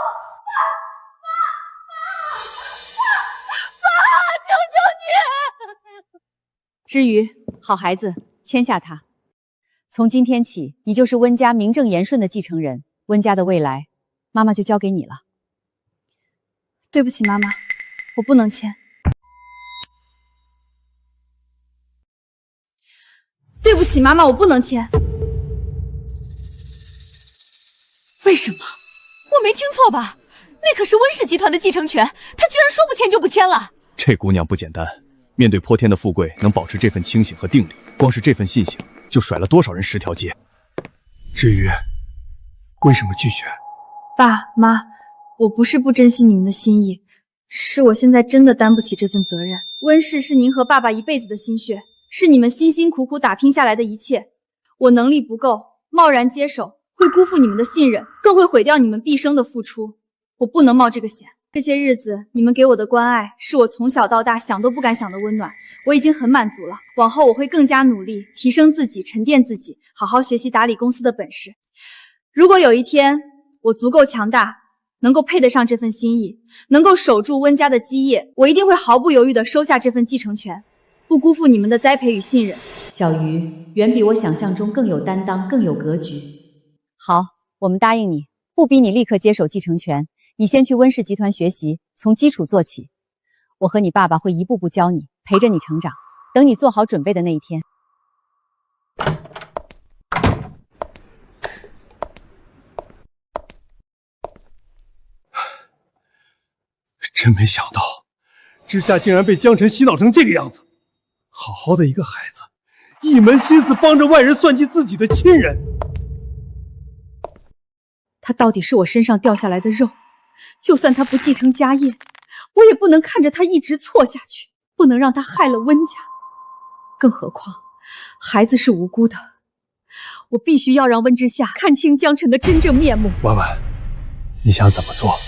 爸，求求你！知瑜，好孩子，签下他。从今天起，你就是温家名正言顺的继承人，温家的未来，妈妈就交给你了。对不起，妈妈，我不能签。对不起，妈妈，我不能签。为什么？我没听错吧？那可是温氏集团的继承权，他居然说不签就不签了。这姑娘不简单，面对泼天的富贵，能保持这份清醒和定力，光是这份信心，就甩了多少人10条街。至于为什么拒绝？爸妈，我不是不珍惜你们的心意，是我现在真的担不起这份责任。温氏是您和爸爸一辈子的心血，是你们辛辛苦苦打拼下来的一切，我能力不够，贸然接手会辜负你们的信任，更会毁掉你们毕生的付出。我不能冒这个险。这些日子你们给我的关爱，是我从小到大想都不敢想的温暖，我已经很满足了。往后我会更加努力，提升自己，沉淀自己，好好学习打理公司的本事。如果有一天我足够强大，能够配得上这份心意，能够守住温家的基业，我一定会毫不犹豫地收下这份继承权，不辜负你们的栽培与信任。小鱼远比我想象中更有担当，更有格局。好，我们答应你，不逼你立刻接手继承权，你先去温氏集团学习，从基础做起。我和你爸爸会一步步教你，陪着你成长，等你做好准备的那一天。真没想到，之夏竟然被江晨洗脑成这个样子。好好的一个孩子，一门心思帮着外人算计自己的亲人。他到底是我身上掉下来的肉，就算他不继承家业，我也不能看着他一直错下去，不能让他害了温家。更何况，孩子是无辜的，我必须要让温之夏看清江晨的真正面目。婉婉，你想怎么做？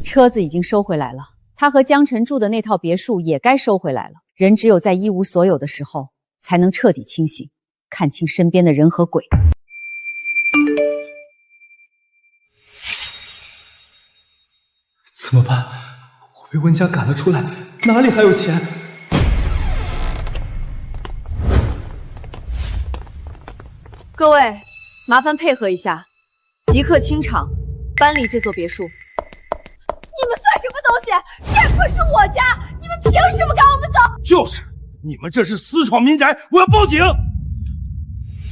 车子已经收回来了，他和江晨住的那套别墅也该收回来了。人只有在一无所有的时候，才能彻底清醒，看清身边的人和鬼。怎么办？我被温家赶了出来，哪里还有钱？各位，麻烦配合一下，即刻清场，搬离这座别墅。你们算什么东西？这可是我家，你们凭什么赶我们走？就是，你们这是私闯民宅，我要报警！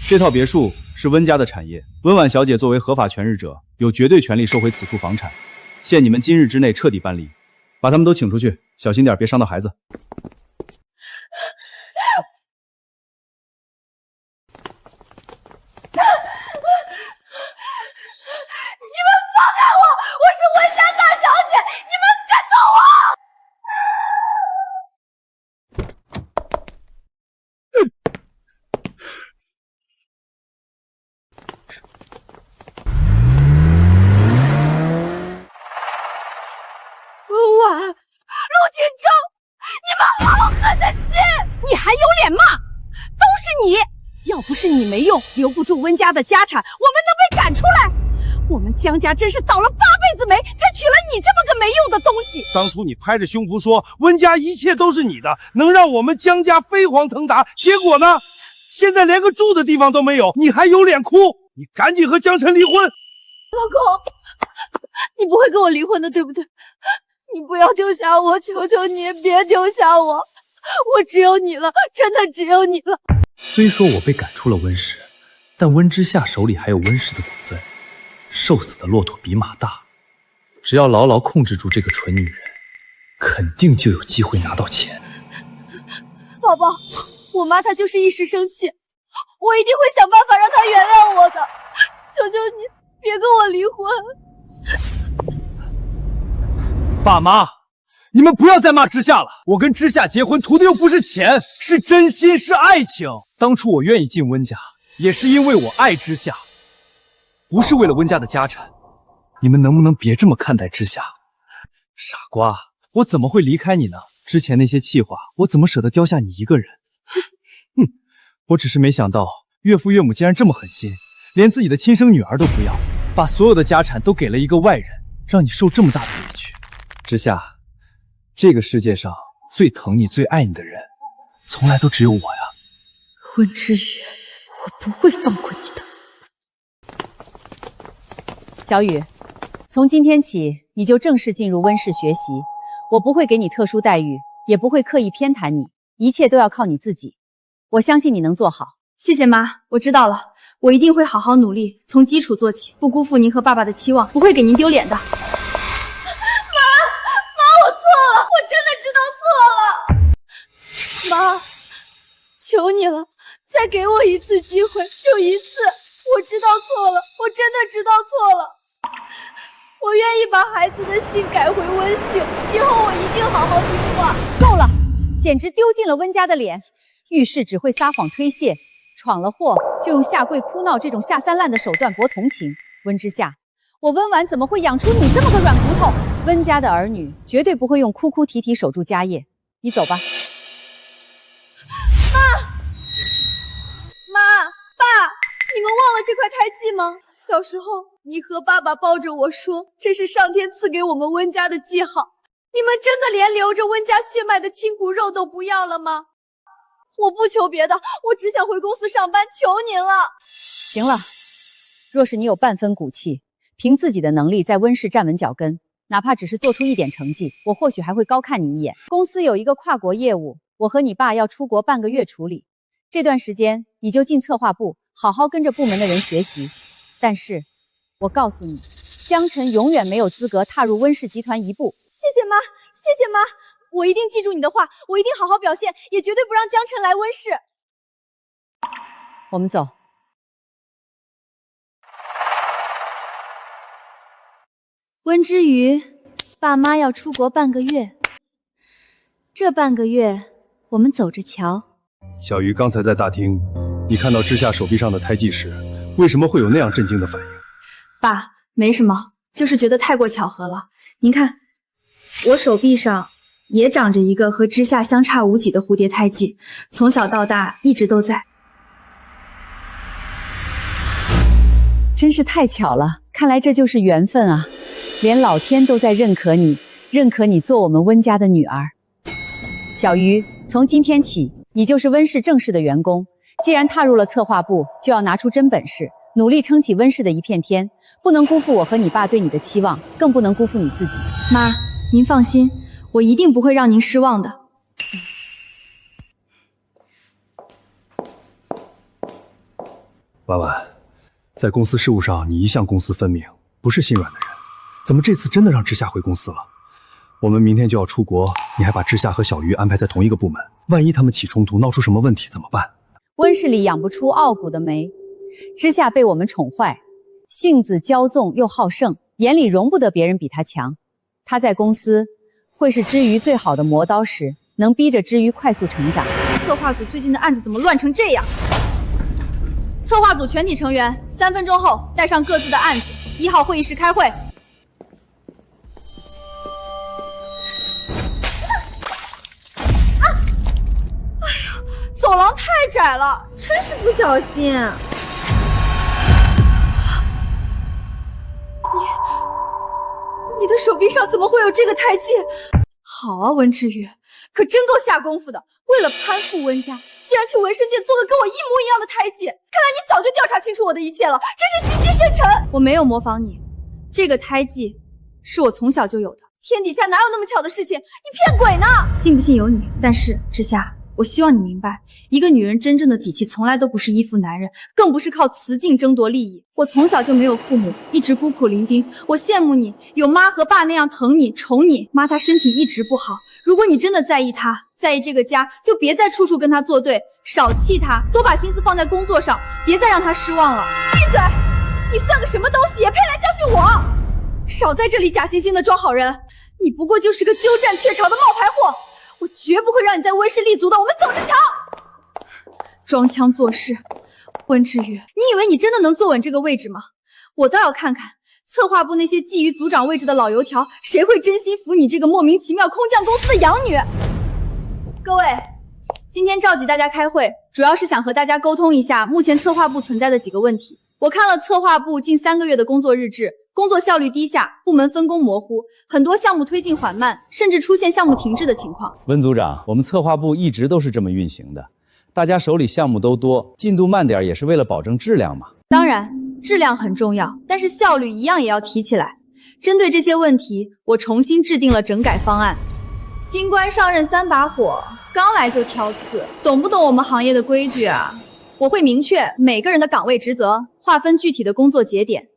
这套别墅是温家的产业，温婉小姐作为合法权日者，有绝对权利收回此处房产。限你们今日之内彻底搬离，把他们都请出去，小心点，别伤到孩子。你们放开我！我是温家大小姐，你们赶走我！温婉，陆廷铮，你们好狠的心！你还有脸骂？都是你！要不是你没用，留不住温家的家产，我们能被赶出来？我们江家真是倒了8辈子霉，才娶了你这么个没用的东西。当初你拍着胸脯说温家一切都是你的，能让我们江家飞黄腾达，结果呢？现在连个住的地方都没有，你还有脸哭？你赶紧和江晨离婚！老公，你不会跟我离婚的，对不对？你不要丢下我，求求你别丢下我，我只有你了，真的只有你了。虽说我被赶出了温氏，但温之夏手里还有温氏的股份。瘦死的骆驼比马大，只要牢牢控制住这个蠢女人，肯定就有机会拿到钱。宝宝，我妈她就是一时生气，我一定会想办法让她原谅我的。求求你，别跟我离婚。爸妈，你们不要再骂之夏了。我跟之夏结婚图的又不是钱，是真心，是爱情。当初我愿意进温家，也是因为我爱之夏，不是为了温家的家产。你们能不能别这么看待之夏？傻瓜，我怎么会离开你呢？之前那些气话，我怎么舍得丢下你一个人？哼，我只是没想到岳父岳母竟然这么狠心，连自己的亲生女儿都不要，把所有的家产都给了一个外人，让你受这么大的委屈。之夏，这个世界上最疼你、最爱你的人，从来都只有我呀。温之羽，我不会放过你的。小雨，从今天起，你就正式进入温氏学习。我不会给你特殊待遇，也不会刻意偏袒你，一切都要靠你自己。我相信你能做好。谢谢妈，我知道了，我一定会好好努力，从基础做起，不辜负您和爸爸的期望，不会给您丢脸的。我错了，我真的知道错了。妈，求你了，再给我一次机会，就一次。我知道错了，我真的知道错了。我愿意把孩子的姓改回温姓，以后我一定好好听话。够了，简直丢尽了温家的脸。遇事只会撒谎推卸，闯了祸就用下跪哭闹这种下三滥的手段博同情。温之夏，我温婉怎么会养出你这么个软骨头？温家的儿女绝对不会用哭哭啼啼守住家业。你走吧。妈，爸，你们忘了这块胎记吗？小时候，你和爸爸抱着我说，这是上天赐给我们温家的记号。你们真的连流着温家血脉的亲骨肉都不要了吗？我不求别的，我只想回公司上班，求您了。行了，若是你有半分骨气，凭自己的能力在温氏站稳脚跟，哪怕只是做出一点成绩，我或许还会高看你一眼。公司有一个跨国业务，我和你爸要出国半个月处理，这段时间你就进策划部，好好跟着部门的人学习。但是，我告诉你，江晨永远没有资格踏入温氏集团一步。谢谢妈，谢谢妈，我一定记住你的话，我一定好好表现，也绝对不让江晨来温氏。我们走。温之瑜，爸妈要出国半个月，这半个月我们走着瞧。小鱼刚才在大厅，你看到之夏手臂上的胎记时，为什么会有那样震惊的反应？爸，没什么，就是觉得太过巧合了。您看，我手臂上也长着一个和之夏相差无几的蝴蝶胎记，从小到大一直都在。真是太巧了，看来这就是缘分啊！连老天都在认可你，认可你做我们温家的女儿。小鱼，从今天起，你就是温氏正式的员工。既然踏入了策划部，就要拿出真本事，努力撑起温氏的一片天，不能辜负我和你爸对你的期望，更不能辜负你自己。妈，您放心，我一定不会让您失望的。婉婉，在公司事务上，你一向公私分明，不是心软的人，怎么这次真的让之夏回公司了？我们明天就要出国，你还把之夏和小鱼安排在同一个部门，万一他们起冲突，闹出什么问题怎么办？温氏里养不出傲骨的梅，之夏被我们宠坏，性子骄纵又好胜，眼里容不得别人比他强。他在公司会是之瑜最好的磨刀石，能逼着之瑜快速成长。策划组最近的案子怎么乱成这样？策划组全体成员3分钟后带上各自的案子，1号会议室开会。走廊太窄了，真是不小心。你的手臂上怎么会有这个胎记？好啊，温之瑜，可真够下功夫的。为了攀附温家，居然去纹身店做个跟我一模一样的胎记。看来你早就调查清楚我的一切了，真是心机深沉。我没有模仿你，这个胎记是我从小就有的。天底下哪有那么巧的事情？你骗鬼呢！信不信由你。但是之夏，我希望你明白，一个女人真正的底气从来都不是依附男人，更不是靠雌竞争夺利益。我从小就没有父母，一直孤苦伶仃。我羡慕你有妈和爸那样疼你宠你。妈她身体一直不好，如果你真的在意她，在意这个家，就别再处处跟她作对，少气她，多把心思放在工作上，别再让她失望了。闭嘴！你算个什么东西，也配来教训我？少在这里假惺惺的装好人，你不过就是个鸠占鹊巢的冒牌货。我绝不会让你在温氏立足的，我们走着瞧。装腔作势，温之瑜，你以为你真的能坐稳这个位置吗？我倒要看看策划部那些觊觎组长位置的老油条，谁会真心服你这个莫名其妙空降公司的养女？各位，今天召集大家开会，主要是想和大家沟通一下目前策划部存在的几个问题。我看了策划部近3个月的工作日志，工作效率低下，部门分工模糊，很多项目推进缓慢，甚至出现项目停滞的情况。温组长，我们策划部一直都是这么运行的，大家手里项目都多，进度慢点也是为了保证质量嘛。当然，质量很重要，但是效率一样也要提起来。针对这些问题，我重新制定了整改方案。新官上任3把火，刚来就挑刺，懂不懂我们行业的规矩啊？我会明确每个人的岗位职责，划分具体的工作节点，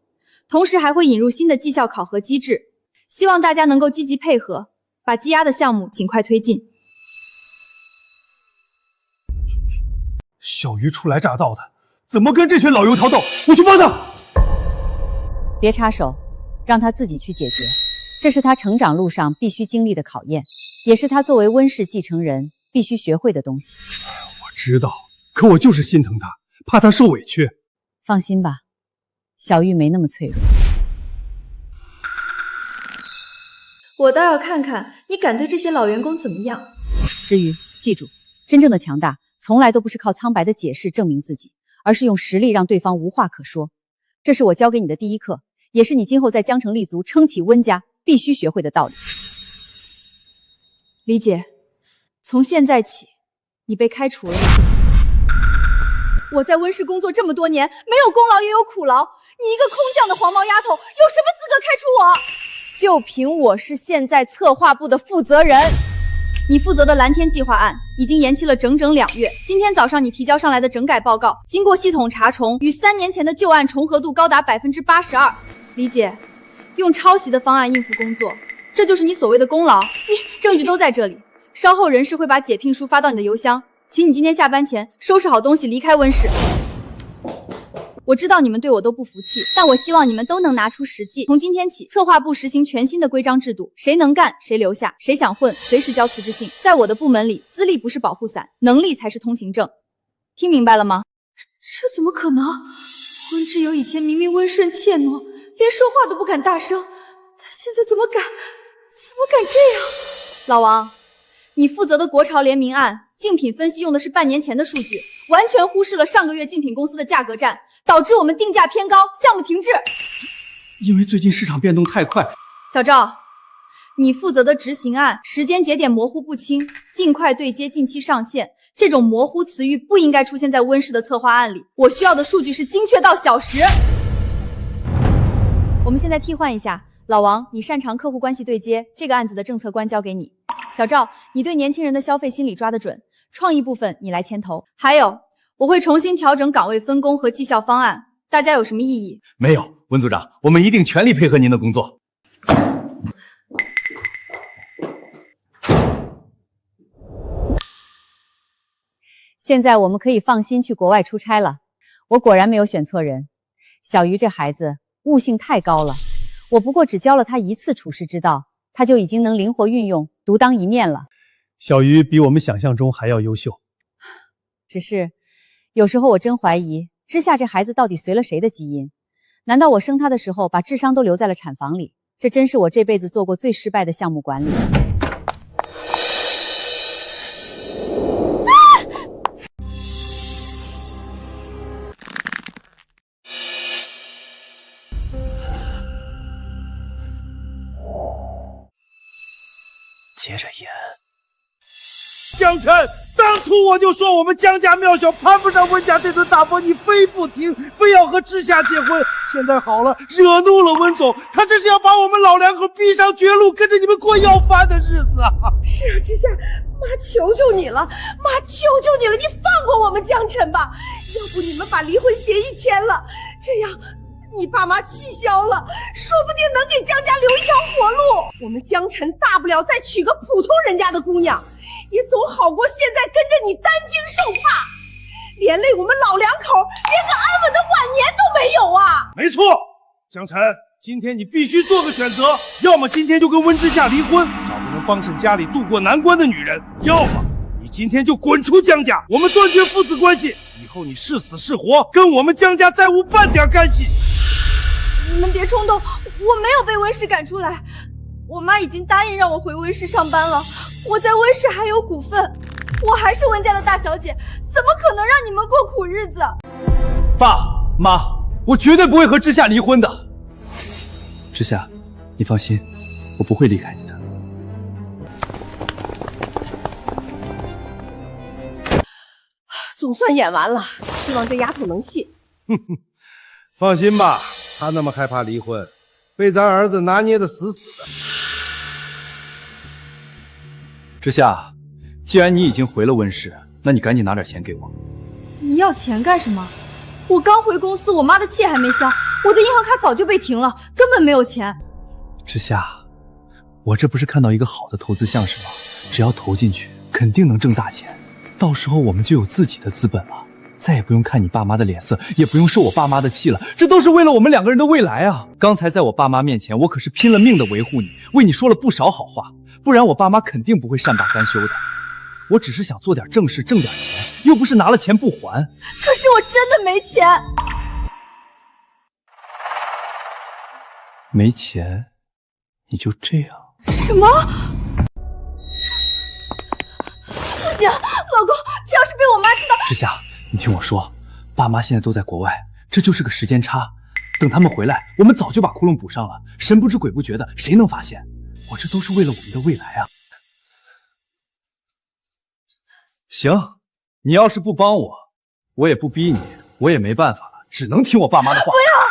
同时还会引入新的绩效考核机制，希望大家能够积极配合，把积压的项目尽快推进。小鱼初来乍到的，怎么跟这群老油条斗？我去帮他。别插手，让他自己去解决。这是他成长路上必须经历的考验，也是他作为温氏继承人必须学会的东西。我知道，可我就是心疼他，怕他受委屈。放心吧，小玉没那么脆弱。我倒要看看你敢对这些老员工怎么样。至于记住，真正的强大从来都不是靠苍白的解释证明自己，而是用实力让对方无话可说。这是我教给你的第一课，也是你今后在江城立足撑起温家必须学会的道理。李姐，从现在起，你被开除了。我在温氏工作这么多年，没有功劳也有苦劳，你一个空降的黄毛丫头，有什么资格开除我？就凭我是现在策划部的负责人。你负责的蓝天计划案已经延期了整整2月。今天早上你提交上来的整改报告，经过系统查重，与3年前的旧案重合度高达82%。李姐，用抄袭的方案应付工作，这就是你所谓的功劳？证据都在这里。稍后人事会把解聘书发到你的邮箱，请你今天下班前收拾好东西离开温室。我知道你们对我都不服气，但我希望你们都能拿出实际。从今天起，策划部实行全新的规章制度，谁能干谁留下，谁想混随时交辞职信。在我的部门里，资历不是保护伞，能力才是通行证。听明白了吗？这怎么可能？温之友以前明明温顺怯懦，连说话都不敢大声，他现在怎么敢这样？老王，你负责的国潮联名案竞品分析用的是半年前的数据，完全忽视了上个月竞品公司的价格战，导致我们定价偏高，项目停滞。因为最近市场变动太快。小赵，你负责的执行案时间节点模糊不清，尽快对接，近期上线。这种模糊词语不应该出现在温室的策划案里。我需要的数据是精确到小时。我们现在替换一下，老王，你擅长客户关系对接，这个案子的政策官交给你。小赵，你对年轻人的消费心理抓得准，创意部分你来牵头。还有，我会重新调整岗位分工和绩效方案，大家有什么异议？没有，温组长，我们一定全力配合您的工作。现在我们可以放心去国外出差了。我果然没有选错人，小鱼这孩子悟性太高了，我不过只教了他1次处世之道，他就已经能灵活运用，独当一面了。小鱼比我们想象中还要优秀。只是有时候我真怀疑之夏这孩子到底随了谁的基因？难道我生他的时候把智商都留在了产房里？这真是我这辈子做过最失败的项目管理。接着演。江辰，当初我就说我们江家庙小攀不上温家这顿大伯，你非不听，非要和知夏结婚。现在好了，惹怒了温总，他这是要把我们老两口逼上绝路，跟着你们过要饭的日子啊！是啊，知夏，妈求求你了，妈求求你了，你放过我们江辰吧，要不你们把离婚协议签了，这样你爸妈气消了，说不定能给江家留一条活路。我们江辰大不了再娶个普通人家的姑娘，也总好过现在跟着你担惊受怕，连累我们老两口连个安稳的晚年都没有啊！没错，江辰，今天你必须做个选择，要么今天就跟温之夏离婚，找个能帮衬家里渡过难关的女人，要么你今天就滚出江家，我们断绝父子关系，以后你是死是活跟我们江家再无半点干系。你们别冲动，我没有被温室赶出来，我妈已经答应让我回温室上班了，我在温室还有股份，我还是温家的大小姐，怎么可能让你们过苦日子？爸妈，我绝对不会和知夏离婚的。知夏，你放心，我不会离开你的。总算演完了，希望这丫头能信。放心吧，他那么害怕离婚，被咱儿子拿捏得死死的。知夏，既然你已经回了温室，那你赶紧拿点钱给我。你要钱干什么？我刚回公司，我妈的气还没消，我的银行卡早就被停了，根本没有钱。知夏，我这不是看到一个好的投资项是吗？只要投进去，肯定能挣大钱，到时候我们就有自己的资本了。再也不用看你爸妈的脸色，也不用受我爸妈的气了，这都是为了我们两个人的未来啊！刚才在我爸妈面前，我可是拼了命的维护你，为你说了不少好话，不然我爸妈肯定不会善罢甘休的。我只是想做点正事，挣点钱，又不是拿了钱不还。可是我真的没钱。没钱，你就这样？什么？不行，老公，这要是被我妈知道……知夏，你听我说，爸妈现在都在国外，这就是个时间差。等他们回来，我们早就把窟窿补上了，神不知鬼不觉的，谁能发现？我这都是为了我们的未来啊！行，你要是不帮我，我也不逼你，我也没办法了，只能听我爸妈的话。不要！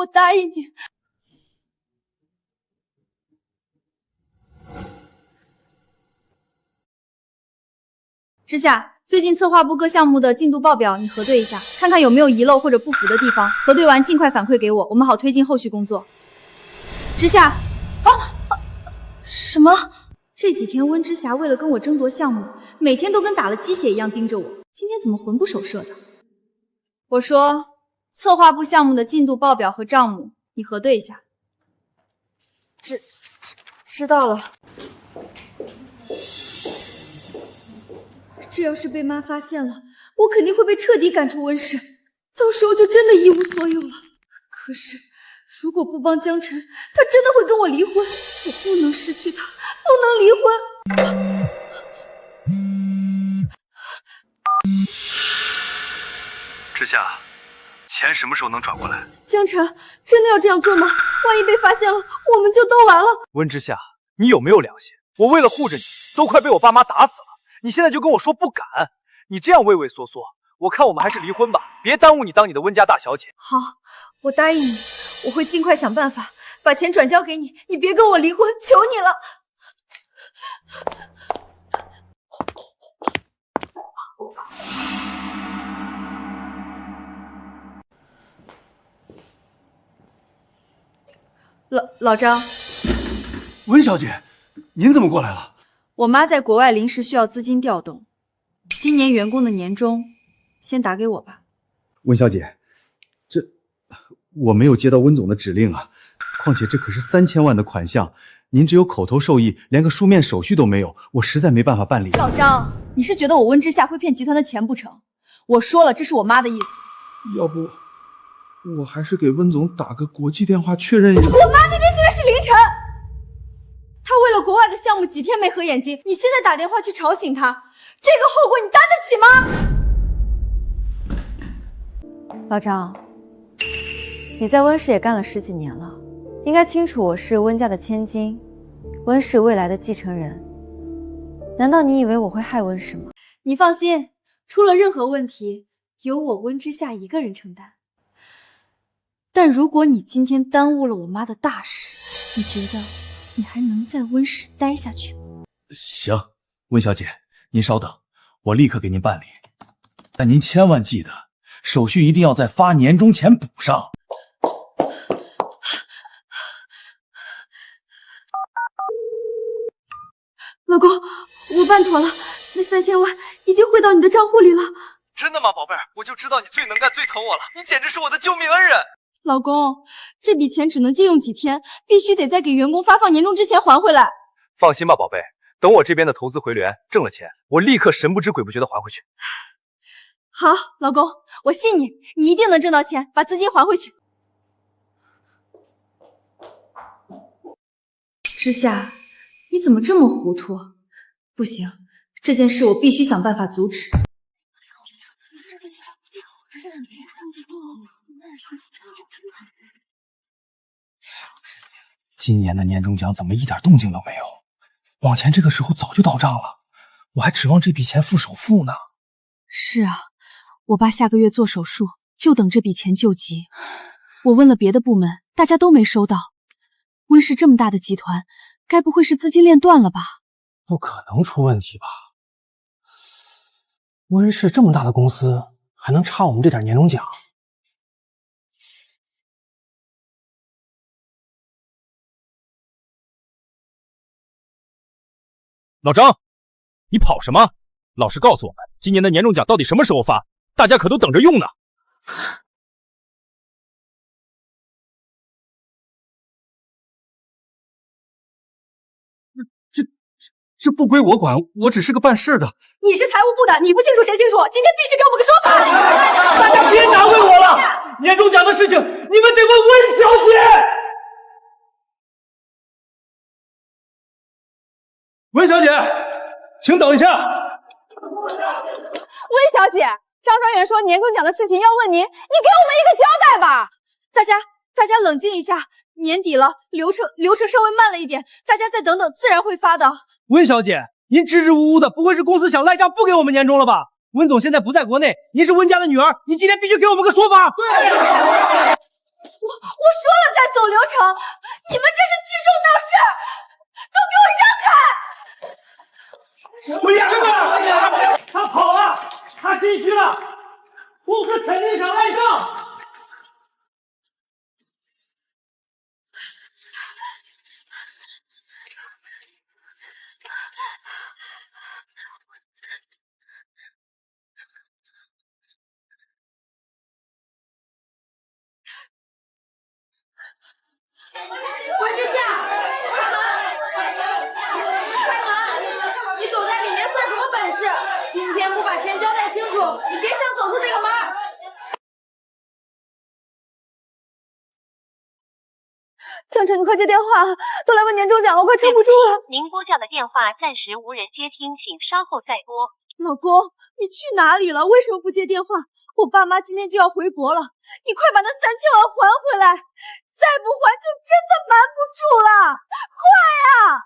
我答应你。之夏，最近策划部各项目的进度报表你核对一下，看看有没有遗漏或者不符的地方。核对完尽快反馈给我，我们好推进后续工作。之夏，什么？这几天温之霞为了跟我争夺项目，每天都跟打了鸡血一样盯着我，今天怎么魂不守舍的？我说，策划部项目的进度报表和账目你核对一下。知道了。这要是被妈发现了，我肯定会被彻底赶出温室，到时候就真的一无所有了。可是，如果不帮江晨，他真的会跟我离婚，我不能失去他，不能离婚。之夏，钱什么时候能转过来？江晨，真的要这样做吗？万一被发现了，我们就都完了。温之夏，你有没有良心？我为了护着你，都快被我爸妈打死了。你现在就跟我说不敢，你这样畏畏缩缩，我看我们还是离婚吧，别耽误你当你的温家大小姐。好，我答应你，我会尽快想办法把钱转交给你，你别跟我离婚，求你了。老张，温小姐，您怎么过来了？我妈在国外临时需要资金调动，今年员工的年终先打给我吧。温小姐，我没有接到温总的指令啊，况且这可是3000万的款项，您只有口头授意，连个书面手续都没有，我实在没办法办理。老张，你是觉得我温之夏会骗集团的钱不成？我说了，这是我妈的意思。要不我还是给温总打个国际电话确认一下。我妈那边现在是凌晨，她为了国外的项目几天没合眼睛，你现在打电话去吵醒她，这个后果你担得起吗？老张，你在温氏也干了10几年了，应该清楚我是温家的千金，温氏未来的继承人。难道你以为我会害温氏吗？你放心，出了任何问题，由我温之夏一个人承担。但如果你今天耽误了我妈的大事，你觉得你还能在温氏待下去吗？行，温小姐，您稍等，我立刻给您办理。但您千万记得，手续一定要在发年终前补上。老公，我办妥了，那3000万已经汇到你的账户里了。真的吗，宝贝儿？我就知道你最能干、最疼我了，你简直是我的救命恩人。老公，这笔钱只能借用几天，必须得在给员工发放年终之前还回来。放心吧，宝贝，等我这边的投资回流，挣了钱，我立刻神不知鬼不觉的还回去。好，老公，我信你，你一定能挣到钱，把资金还回去。之夏，你怎么这么糊涂？不行，这件事我必须想办法阻止。今年的年终奖怎么一点动静都没有？往前这个时候早就到账了，我还指望这笔钱付首付呢。是啊，我爸下个月做手术，就等这笔钱救急。我问了别的部门，大家都没收到。温氏这么大的集团，该不会是资金链断了吧？不可能出问题吧？温氏这么大的公司，还能差我们这点年终奖？老张，你跑什么？老实告诉我们，今年的年终奖到底什么时候发？大家可都等着用呢。这不归我管，我只是个办事的。你是财务部的，你不清楚谁清楚？今天必须给我们个说法！大家别难为我了，年终奖的事情你们得问温小姐。温小姐，请等一下。温小姐，张专员说年终奖的事情要问您，你给我们一个交代吧。大家冷静一下，年底了，流程稍微慢了一点，大家再等等，自然会发的。温小姐，您支支吾吾的，不会是公司想赖账不给我们年终了吧？温总现在不在国内，您是温家的女儿，你今天必须给我们个说法。对。我说了再走流程，你们这是聚众闹事，都给我让开！不要他跑了，他心虚了，公司肯定想赖账。温之夏，开门！你躲在里面算什么本事？今天不把钱交代清楚，你别想走出这个门。江晨，你快接电话，都来问年终奖了，我快撑不住了。您拨叫的电话暂时无人接听，请稍后再拨。老公，你去哪里了？为什么不接电话？我爸妈今天就要回国了，你快把那3000万还回来，再不还就真的瞒不住了，快啊！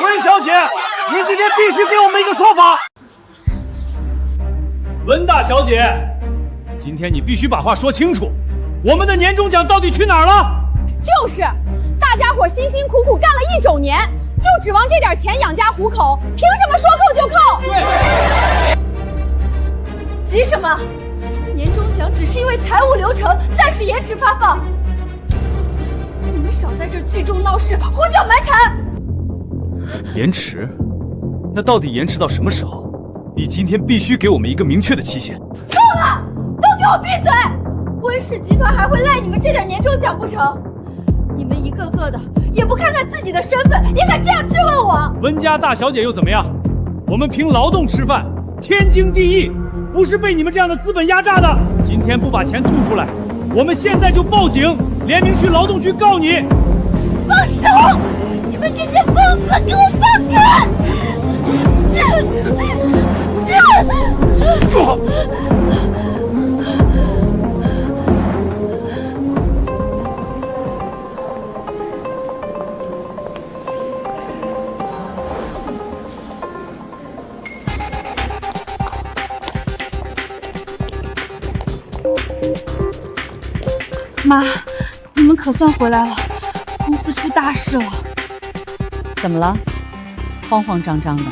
温小姐，您今天必须给我们一个说法。温大小姐，今天你必须把话说清楚，我们的年终奖到底去哪儿了？就是，大家伙辛辛苦苦干了1整年，就指望这点钱养家糊口，凭什么说扣就扣？对，急什么？年终奖只是因为财务流程暂时延迟发放，你们少在这聚众闹事，胡搅蛮缠。延迟？那到底延迟到什么时候？你今天必须给我们一个明确的期限。够了，都给我闭嘴！温氏集团还会赖你们这点年终奖不成？你们一个个的也不看看自己的身份，也敢这样质问我？温家大小姐又怎么样？我们凭劳动吃饭，天经地义，不是被你们这样的资本压榨的。今天不把钱吐出来，我们现在就报警，联名去劳动局告你。放手！你们这些疯子，给我放开！妈，你们可算回来了，公司出大事了。怎么了？慌慌张张的。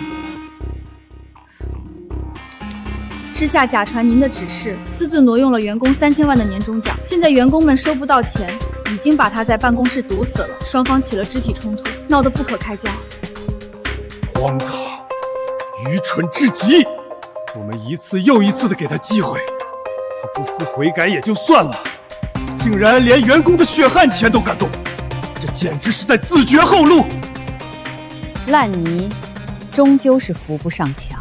知夏假传您的指示，私自挪用了员工3000万的年终奖，现在员工们收不到钱，已经把他在办公室毒死了，双方起了肢体冲突，闹得不可开交。荒唐，愚蠢至极！我们一次又一次的给他机会，他不思悔改也就算了，竟然连员工的血汗钱都敢动，这简直是在自掘后路。烂泥终究是扶不上墙。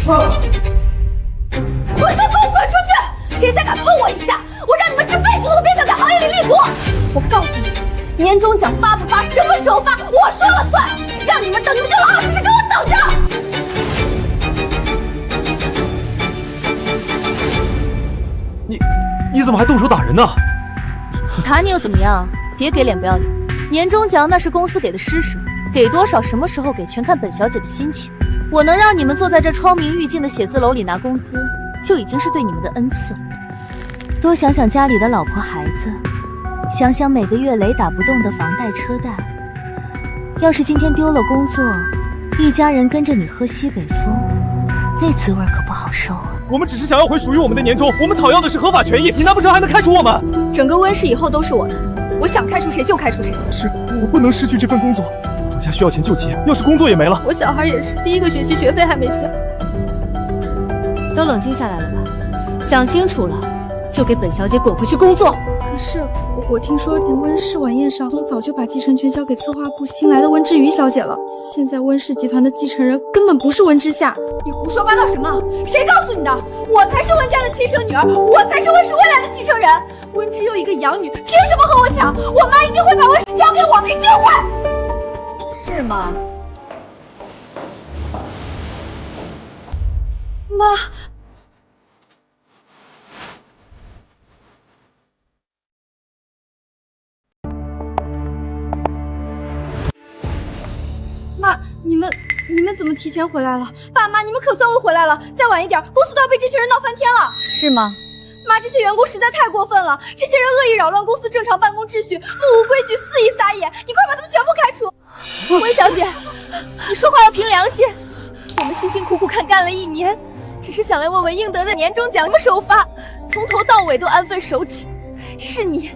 混都给我滚出去！谁再敢碰我一下，我让你们这辈子都别想在行业里立足！我告诉你们，年终奖发不发，什么时候发，我说了算！让你们等，你们就老老实实给我等着！你怎么还动手打人呢？打你又怎么样？别给脸不要脸！年终奖那是公司给的施舍，给多少什么时候给，全看本小姐的心情。我能让你们坐在这窗明玉净的写字楼里拿工资，就已经是对你们的恩赐了。多想想家里的老婆孩子，想想每个月雷打不动的房贷车贷。要是今天丢了工作，一家人跟着你喝西北风，那滋味可不好受啊。我们只是想要回属于我们的年终，我们讨要的是合法权益，你难不成还能开除我们？整个温氏以后都是我的，我想开除谁就开除谁。是我不能失去这份工作，我家需要钱救急，要是工作也没了，我小孩也是，第1个学期学费还没交。都冷静下来了吧？想清楚了，就给本小姐滚回去工作。可是我听说，连温氏晚宴上，早就把继承权交给策划部新来的温之瑜小姐了。现在温氏集团的继承人根本不是温之夏。你胡说八道什么？谁告诉你的？我才是温家的亲生女儿，我才是温氏未来的继承人。温之又一个养女，凭什么和我抢？我妈一定会把温氏交给我，一定会。是吗？妈。妈，你你们怎么提前回来了？爸妈，你们可算会回来了！再晚一点，公司都要被这群人闹翻天了。是吗？妈，这些员工实在太过分了！这些人恶意扰乱公司正常办公秩序，目无规矩，肆意撒野！你快把他们全部开除！温小姐，你说话要凭良心。我们辛辛苦苦干了1年，只是想来问问应得的年终奖什么时候发，从头到尾都安分守己。是你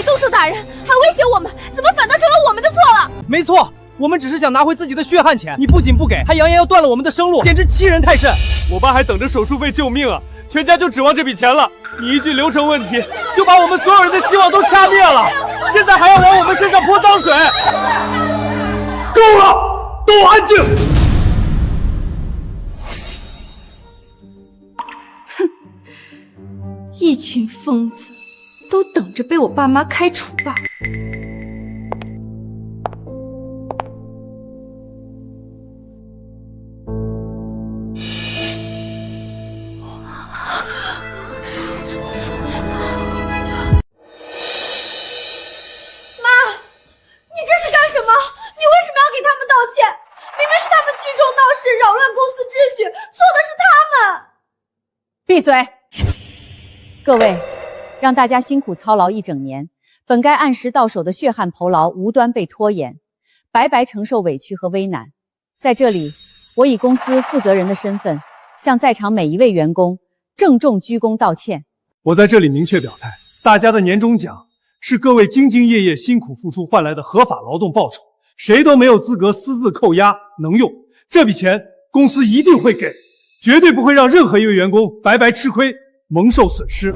动手打人，还威胁我们，怎么反倒成了我们的错了？没错，我们只是想拿回自己的血汗钱，你不仅不给，还扬言要断了我们的生路，简直欺人太甚！我爸还等着手术费救命啊，全家就指望这笔钱了。你一句流程问题，就把我们所有人的希望都掐灭了，现在还要往我们身上泼脏水！够了，都安静！一群疯子，都等着被我爸妈开除吧。闭嘴！各位，让大家辛苦操劳1整年，本该按时到手的血汗酬劳无端被拖延，白白承受委屈和危难。在这里，我以公司负责人的身份，向在场每一位员工郑重鞠躬道歉。我在这里明确表态，大家的年终奖是各位兢兢业业、辛苦付出换来的合法劳动报酬，谁都没有资格私自扣押能用。这笔钱公司一定会给，绝对不会让任何一位员工白白吃亏，蒙受损失。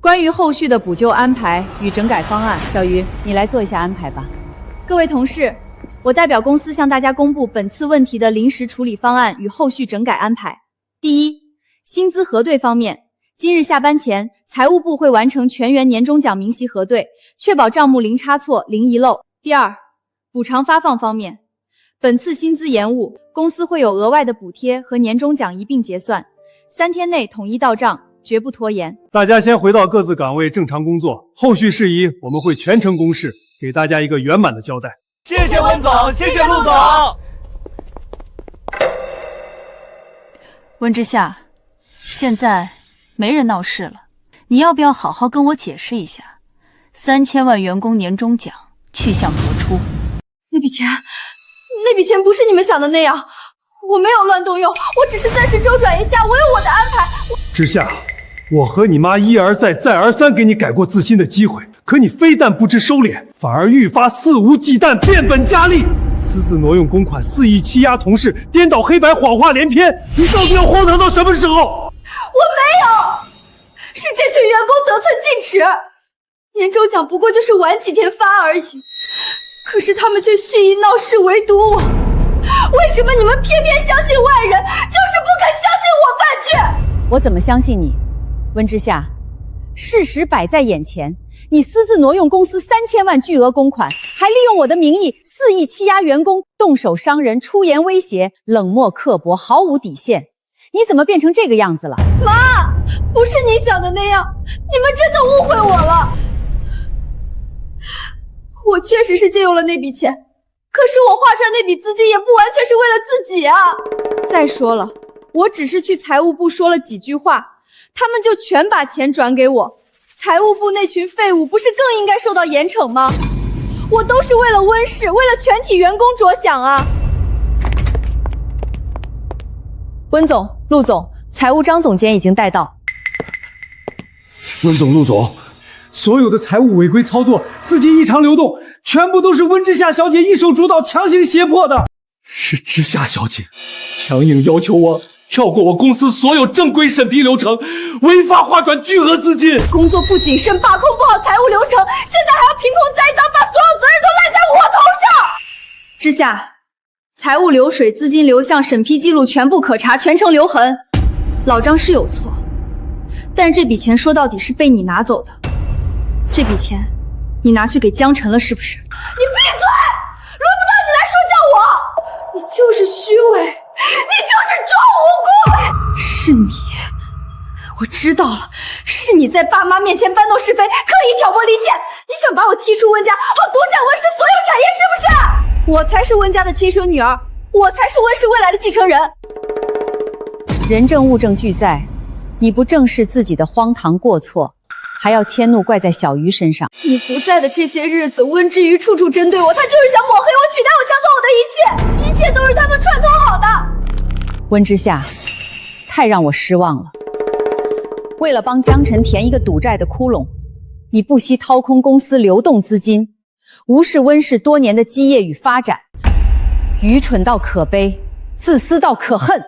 关于后续的补救安排与整改方案，小鱼，你来做一下安排吧。各位同事，我代表公司向大家公布本次问题的临时处理方案与后续整改安排。第一，薪资核对方面，今日下班前，财务部会完成全员年终奖明细核对，确保账目零差错、零遗漏。第二，补偿发放方面，本次薪资延误，公司会有额外的补贴和年终奖一并结算，3天内统一到账，绝不拖延。大家先回到各自岗位正常工作，后续事宜我们会全程公示，给大家一个圆满的交代。谢谢温总，谢谢陆总。温之夏，现在没人闹事了，你要不要好好跟我解释一下，3000万员工年终奖去向何处？那笔钱不是你们想的那样，我没有乱动用，我只是暂时周转一下，我有我的安排。之夏，我和你妈一而再再而三给你改过自新的机会，可你非但不知收敛，反而愈发肆无忌惮，变本加厉，私自挪用公款，肆意欺压同事，颠倒黑白，谎话连篇。你到底要荒唐到什么时候？我没有，是这群员工得寸进尺，年终奖不过就是晚几天发而已，可是他们却蓄意闹事，围堵我。为什么你们偏偏相信外人，就是不肯相信我半句？我怎么相信你？温之夏，事实摆在眼前，你私自挪用公司3000万巨额公款，还利用我的名义肆意欺压员工，动手伤人，出言威胁，冷漠刻薄，毫无底线。你怎么变成这个样子了？妈，不是你想的那样，你们真的误会我了。我确实是借用了那笔钱，可是我划船那笔资金也不完全是为了自己啊。再说了，我只是去财务部说了几句话，他们就全把钱转给我，财务部那群废物不是更应该受到严惩吗？我都是为了温氏，为了全体员工着想啊。温总、陆总，财务张总监已经带到。温总、陆总，所有的财务违规操作、资金异常流动，全部都是温之夏小姐一手主导、强行胁迫的。是之夏小姐强硬要求我跳过我公司所有正规审批流程，违法划转巨额资金，工作不谨慎，把控不好财务流程，现在还要凭空栽赃，把所有责任都赖在我头上。之夏，财务流水、资金流向、审批记录全部可查，全程留痕。老张是有错，但是这笔钱说到底是被你拿走的。这笔钱你拿去给江晨了是不是？你闭嘴！轮不到你来说教我！你就是虚伪，你就是装无辜！是你，我知道了，是你在爸妈面前搬弄是非，刻意挑拨离间，你想把我踢出温家，好独占温氏所有产业是不是？我才是温家的亲生女儿，我才是温氏未来的继承人。人证物证俱在，你不正视自己的荒唐过错，还要迁怒怪在小鱼身上。你不在的这些日子，温之瑜处处针对我，他就是想抹黑我，取代我，抢走我的一切，一切都是他们串通好的。温之夏，太让我失望了。为了帮江晨填一个赌债的窟窿，你不惜掏空公司流动资金，无视温氏多年的基业与发展，愚蠢到可悲，自私到可恨。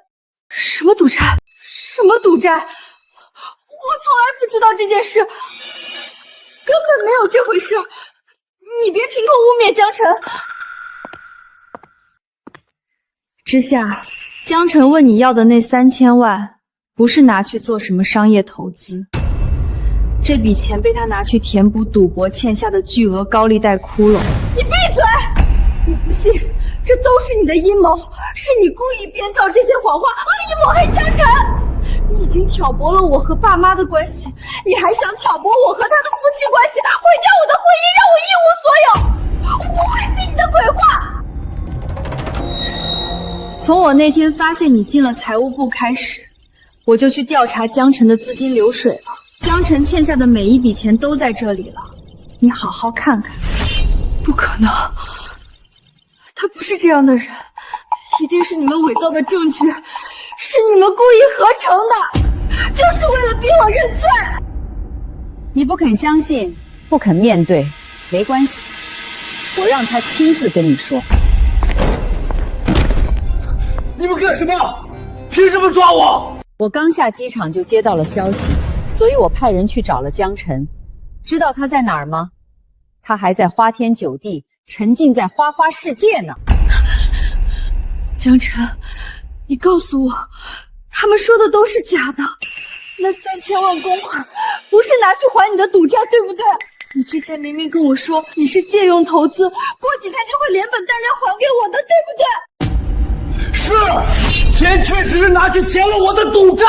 什么赌债？什么赌债？我从来不知道这件事，根本没有这回事。你别凭空污蔑江晨。之夏，江晨问你要的那3000万，不是拿去做什么商业投资，这笔钱被他拿去填补赌博欠下的巨额高利贷窟窿。你闭嘴！我不信，这都是你的阴谋，是你故意编造这些谎话，恶意抹黑江晨。你已经挑拨了我和爸妈的关系，你还想挑拨我和他的夫妻关系，毁掉我的婚姻，让我一无所有。我不会信你的鬼话。从我那天发现你进了财务部开始，我就去调查江晨的资金流水了。江晨欠下的每一笔钱都在这里了，你好好看看。不可能，他不是这样的人，一定是你们伪造的证据，是你们故意合成的，就是为了逼我认罪。你不肯相信，不肯面对，没关系，我让他亲自跟你说。你们干什么？凭什么抓我？我刚下机场就接到了消息，所以我派人去找了江晨。知道他在哪儿吗？他还在花天酒地，沉浸在花花世界呢。江晨，你告诉我，他们说的都是假的。那3000万公款不是拿去还你的赌债，对不对？你之前明明跟我说你是借用投资，过几天就会连本带利还给我的，对不对？是，钱确实是拿去填了我的赌债。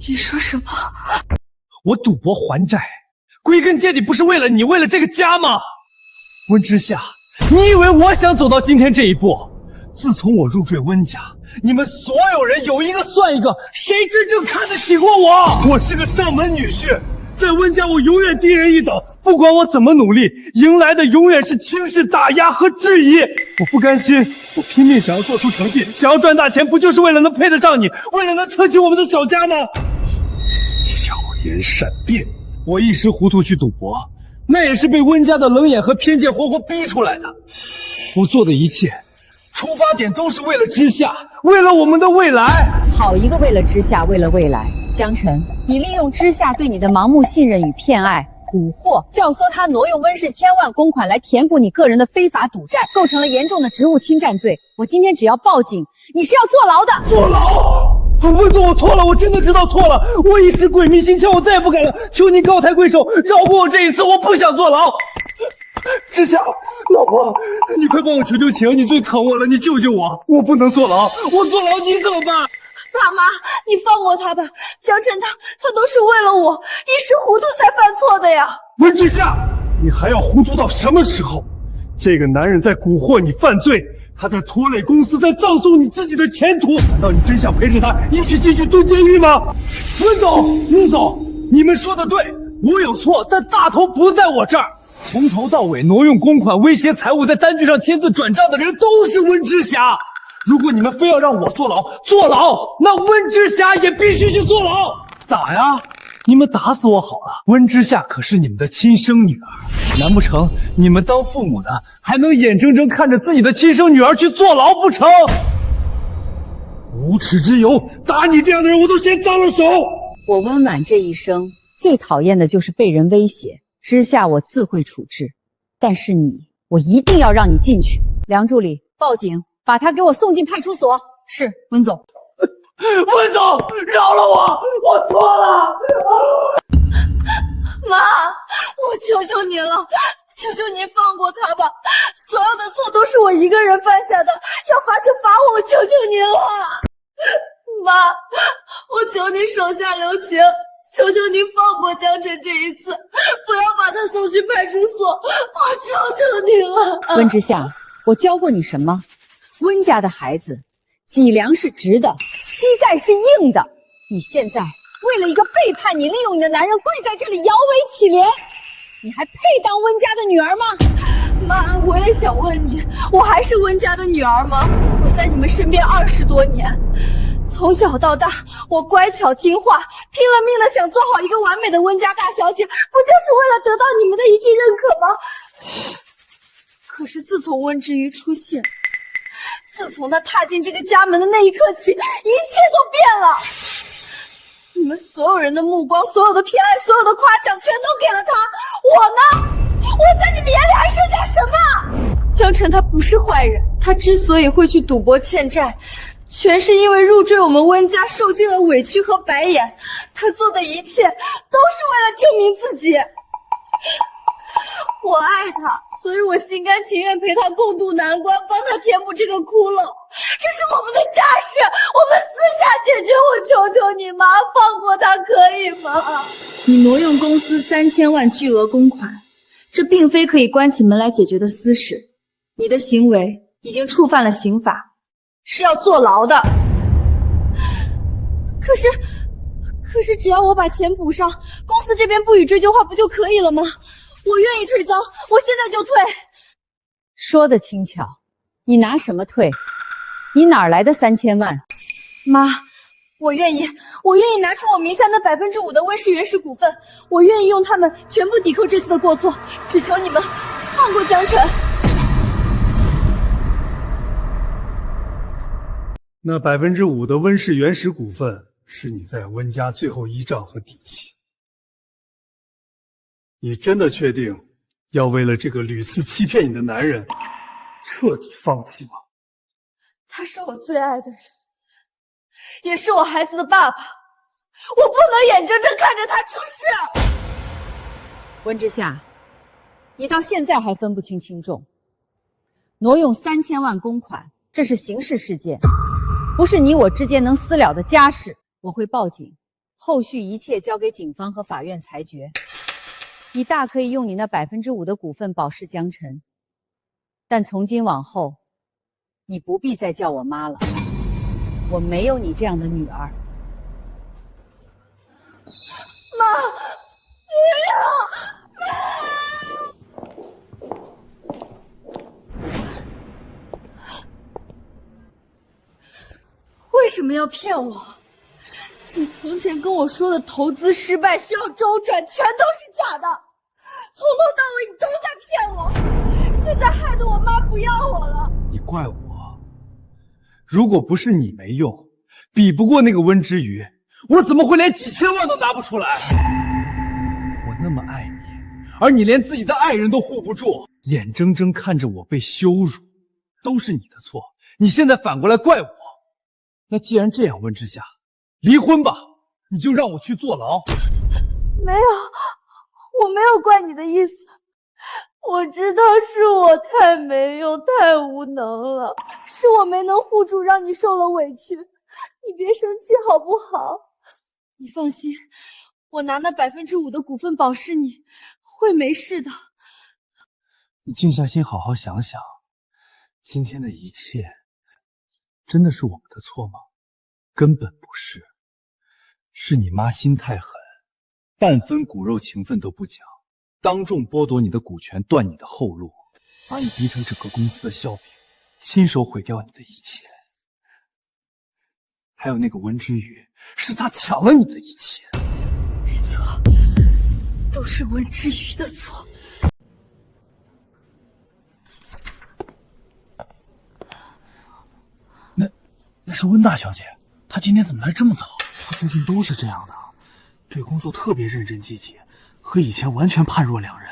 你说什么？我赌博还债，归根结底不是为了你，为了这个家吗？温之夏，你以为我想走到今天这一步？自从我入赘温家，你们所有人有一个算一个，谁真正看得起过我？我是个上门女婿，在温家我永远低人一等，不管我怎么努力，迎来的永远是轻视、打压和质疑。我不甘心，我拼命想要做出成绩，想要赚大钱，不就是为了能配得上你，为了能撑起我们的小家吗？巧言善辩，我一时糊涂去赌博，那也是被温家的冷眼和偏见活活逼出来的。我做的一切出发点都是为了之夏，为了我们的未来。好一个为了之夏，为了未来。江晨，你利用之夏对你的盲目信任与骗爱，蛊惑、教唆他挪用温氏1000万公款来填补你个人的非法赌债，构成了严重的职务侵占罪。我今天只要报警，你是要坐牢的。坐牢？温总，我错了，我真的知道错了，我一时鬼迷心窍，我再也不敢了，求您高抬贵手，饶过我这一次，我不想坐牢。之夏，老婆，你快帮我求求情，你最疼我了，你救救我，我不能坐牢，我坐牢你怎么办？爸妈，你放过他吧，江晨他都是为了我，一时糊涂才犯错的呀。温之夏，你还要糊涂到什么时候？这个男人在蛊惑你犯罪，他在拖累公司，在葬送你自己的前途。难道你真想陪着他一起进去蹲监狱吗？温总、陆总，你们说的对，我有错，但大头不在我这儿。从头到尾挪用公款、威胁财物，在单据上签字转账的人都是温之夏。如果你们非要让我坐牢，那温之夏也必须去坐牢。打呀！你们打死我好了。温之夏可是你们的亲生女儿，难不成你们当父母的还能眼睁睁看着自己的亲生女儿去坐牢不成？无耻之尤，打你这样的人我都嫌脏了手。我温婉这一生最讨厌的就是被人威胁，之夏我自会处置，但是你，我一定要让你进去。梁助理，报警，把他给我送进派出所。是，温总。温总，饶了我，我错了。妈，我求求您了，求求您放过他吧，所有的错都是我一个人犯下的，要罚就罚我，我求求您了。妈，我求您手下留情，求求您放过江晨这一次，不要把他送去派出温之夏，我教过你什么？温家的孩子，脊梁是直的，膝盖是硬的。你现在为了一个背叛你、利用你的男人，跪在这里摇尾乞怜，你还配当温家的女儿吗？妈，我也想问你，我还是温家的女儿吗？我在你们身边20多年，从小到大，我乖巧听话，拼了命的想做好一个完美的温家大小姐，不就是为了得到你们的一句认可吗？可是自从温之瑜出现，自从他踏进这个家门的那一刻起，一切都变了。你们所有人的目光、所有的偏爱、所有的夸奖，全都给了他。我呢？我在你们眼里还剩下什么？江辰他不是坏人，他之所以会去赌博欠债，全是因为入赘我们温家受尽了委屈和白眼。他做的一切都是为了救明自己。我爱他，所以我心甘情愿陪他共度难关，帮他填补这个窟窿。这是我们的家事，我们私下解决。我求求你妈，放过他可以吗？你挪用公司3000万巨额公款，这并非可以关起门来解决的私事。你的行为已经触犯了刑法，是要坐牢的。可是只要我把钱补上，公司这边不予追究话不就可以了吗？我愿意退赃，我现在就退。说的轻巧，你拿什么退？你哪儿来的3000万？妈，我愿意拿出我名下那5%的温氏原始股份，我愿意用它们全部抵扣这次的过错，只求你们放过江辰。那5%的温氏原始股份是你在温家最后依仗和底气。你真的确定要为了这个屡次欺骗你的男人彻底放弃吗？他是我最爱的人，也是我孩子的爸爸，我不能眼睁睁看着他出事。温之夏，你到现在还分不清轻重。挪用3000万公款，这是刑事事件，不是你我之间能私了的家事。我会报警，后续一切交给警方和法院裁决。你大可以用你那5%的股份保释江辰，但从今往后，你不必再叫我妈了。我没有你这样的女儿。妈，不要！为什么要骗我？你从前跟我说的投资失败需要周转，全都是假的，从头到尾你都在骗我，现在害得我妈不要我了。你怪我？如果不是你没用，比不过那个温之瑜，我怎么会连几千万都拿不出来？我那么爱你，而你连自己的爱人都护不住，眼睁睁看着我被羞辱，都是你的错。你现在反过来怪我，那既然这样，温之夏，离婚吧，你就让我去坐牢。没有，我没有怪你的意思。我知道是我太没用、太无能了，是我没能护住，让你受了委屈。你别生气好不好？你放心，我拿那5%的股份保释你，会没事的。你静下心好好想想，今天的一切真的是我们的错吗？根本不是，是你妈心太狠，半分骨肉情分都不讲，当众剥夺你的股权，断你的后路，把你逼成整个公司的笑柄，亲手毁掉你的一切。还有那个温之瑜，是他抢了你的一切。没错，都是温之瑜的错。那是温大小姐，她今天怎么来这么早？她最近都是这样的，对工作特别认真积极，和以前完全判若两人。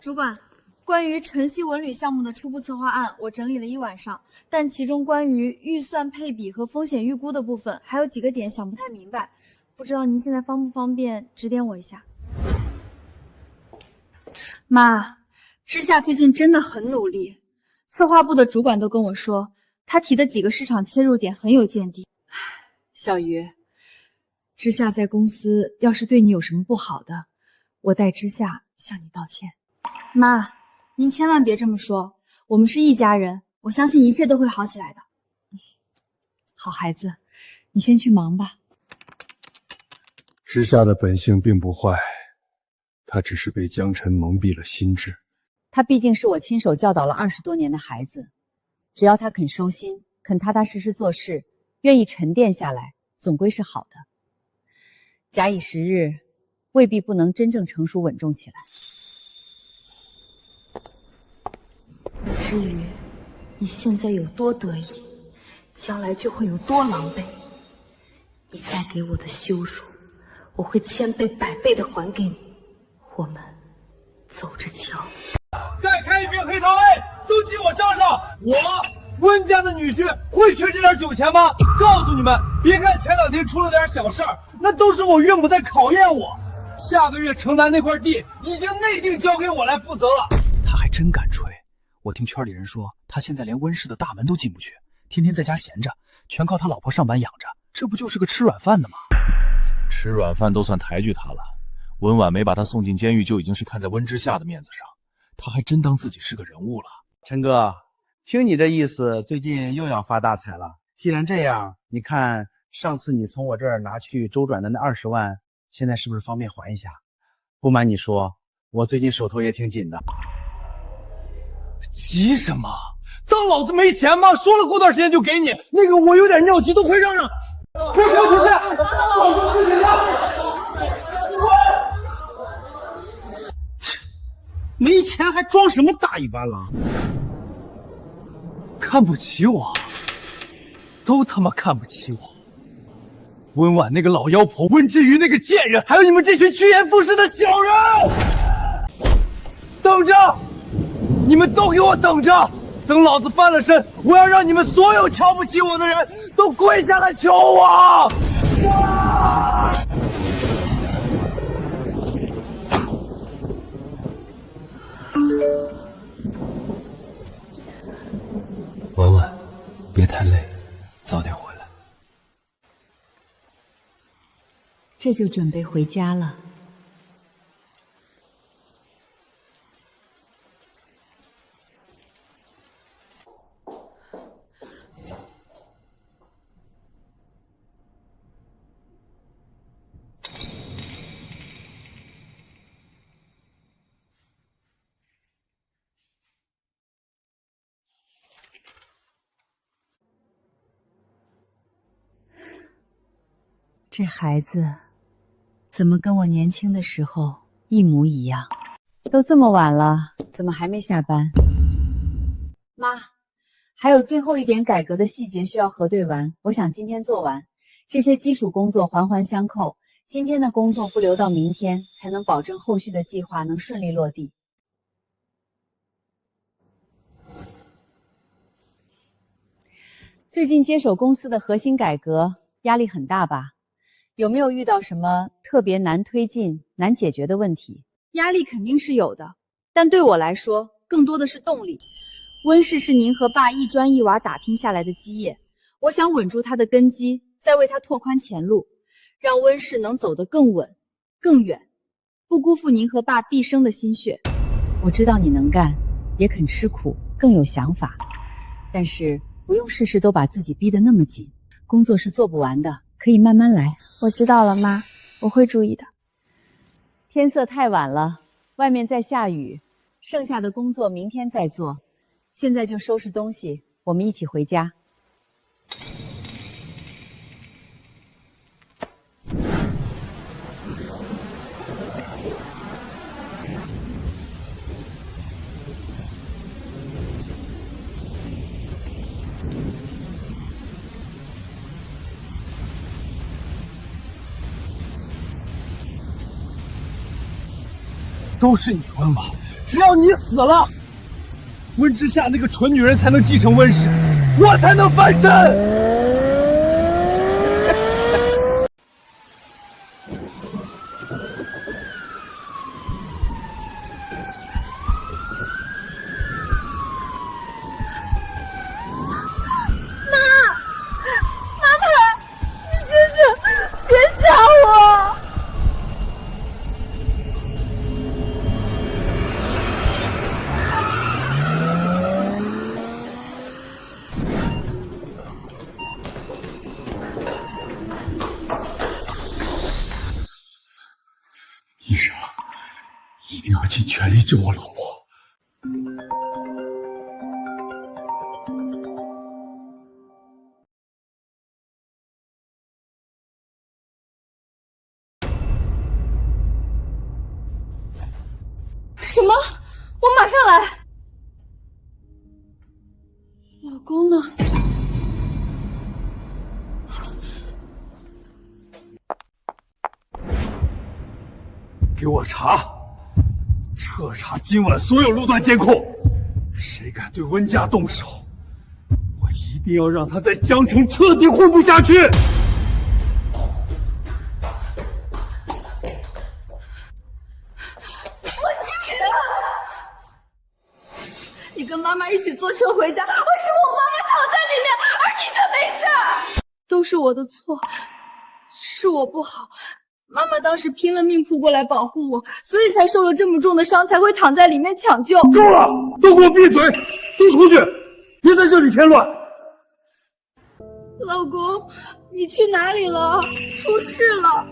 主管，关于晨曦文旅项目的初步策划案，我整理了一晚上，但其中关于预算配比和风险预估的部分，还有几个点想不太明白，不知道您现在方不方便指点我一下？妈，之夏最近真的很努力，策划部的主管都跟我说，他提的几个市场切入点很有见地。小鱼，之夏在公司要是对你有什么不好的，我代之夏向你道歉。妈，您千万别这么说，我们是一家人，我相信一切都会好起来的。好孩子，你先去忙吧。之夏的本性并不坏，他只是被江晨蒙蔽了心智。他毕竟是我亲手教导了20多年的孩子，只要他肯收心，肯踏踏实实做事，愿意沉淀下来，总归是好的。假以时日，未必不能真正成熟稳重起来。至于你现在有多得意，将来就会有多狼狈。你带给我的羞辱，我会千倍百倍的还给你。我们走着瞧。再开一瓶黑桃 A， 都记我账上。我温家的女婿会缺这点酒钱吗？告诉你们，别看前2天出了点小事儿，那都是我岳母在考验我。下个月城南那块地已经内定交给我来负责了。他还真敢吹！我听圈里人说，他现在连温室的大门都进不去，天天在家闲着，全靠他老婆上班养着，这不就是个吃软饭的吗？吃软饭都算抬举他了，温婉没把他送进监狱，就已经是看在温之夏的面子上，他还真当自己是个人物了。陈哥，听你这意思，最近又要发大财了。既然这样，你看上次你从我这儿拿去周转的那20万，现在是不是方便还一下？不瞒你说，我最近手头也挺紧的。急什么？当老子没钱吗？说了过段时间就给你。那个我有点尿急，都快让让。快给我出去！老子自己家。没钱还装什么大一般了？看不起我，都他妈看不起我。温婉那个老妖婆，温之瑜那个贱人，还有你们这群趋炎附势的小人，等着！你们都给我等着！等老子翻了身，我要让你们所有瞧不起我的人都跪下来求我！婉婉，别太累，早点回来。这就准备回家了。这孩子怎么跟我年轻的时候一模一样？都这么晚了，怎么还没下班？妈，还有最后一点改革的细节需要核对完，我想今天做完。这些基础工作环环相扣，今天的工作不留到明天，才能保证后续的计划能顺利落地。最近接手公司的核心改革，压力很大吧？有没有遇到什么特别难推进、难解决的问题？压力肯定是有的，但对我来说，更多的是动力。温氏是您和爸一砖一瓦打拼下来的基业，我想稳住它的根基，再为它拓宽前路，让温氏能走得更稳、更远，不辜负您和爸毕生的心血。我知道你能干，也肯吃苦，更有想法，但是不用事事都把自己逼得那么紧，工作是做不完的，可以慢慢来。我知道了，妈，我会注意的。天色太晚了，外面在下雨，剩下的工作明天再做。现在就收拾东西，我们一起回家。都是你温婉，只要你死了，温之夏那个蠢女人才能继承温氏，我才能翻身。妈妈，你醒醒，别吓我！医生，一定要尽全力治我老婆。什么？我马上来。老公呢？给我查，彻查今晚所有路段监控，谁敢对温家动手，我一定要让他在江城彻底混不下去。你跟妈妈一起坐车回家，为什么我妈妈躺在里面，而你却没事？都是我的错，是我不好。妈妈当时拼了命扑过来保护我，所以才受了这么重的伤，才会躺在里面抢救。够了，都给我闭嘴，都出去，别在这里添乱。老公，你去哪里了？出事了！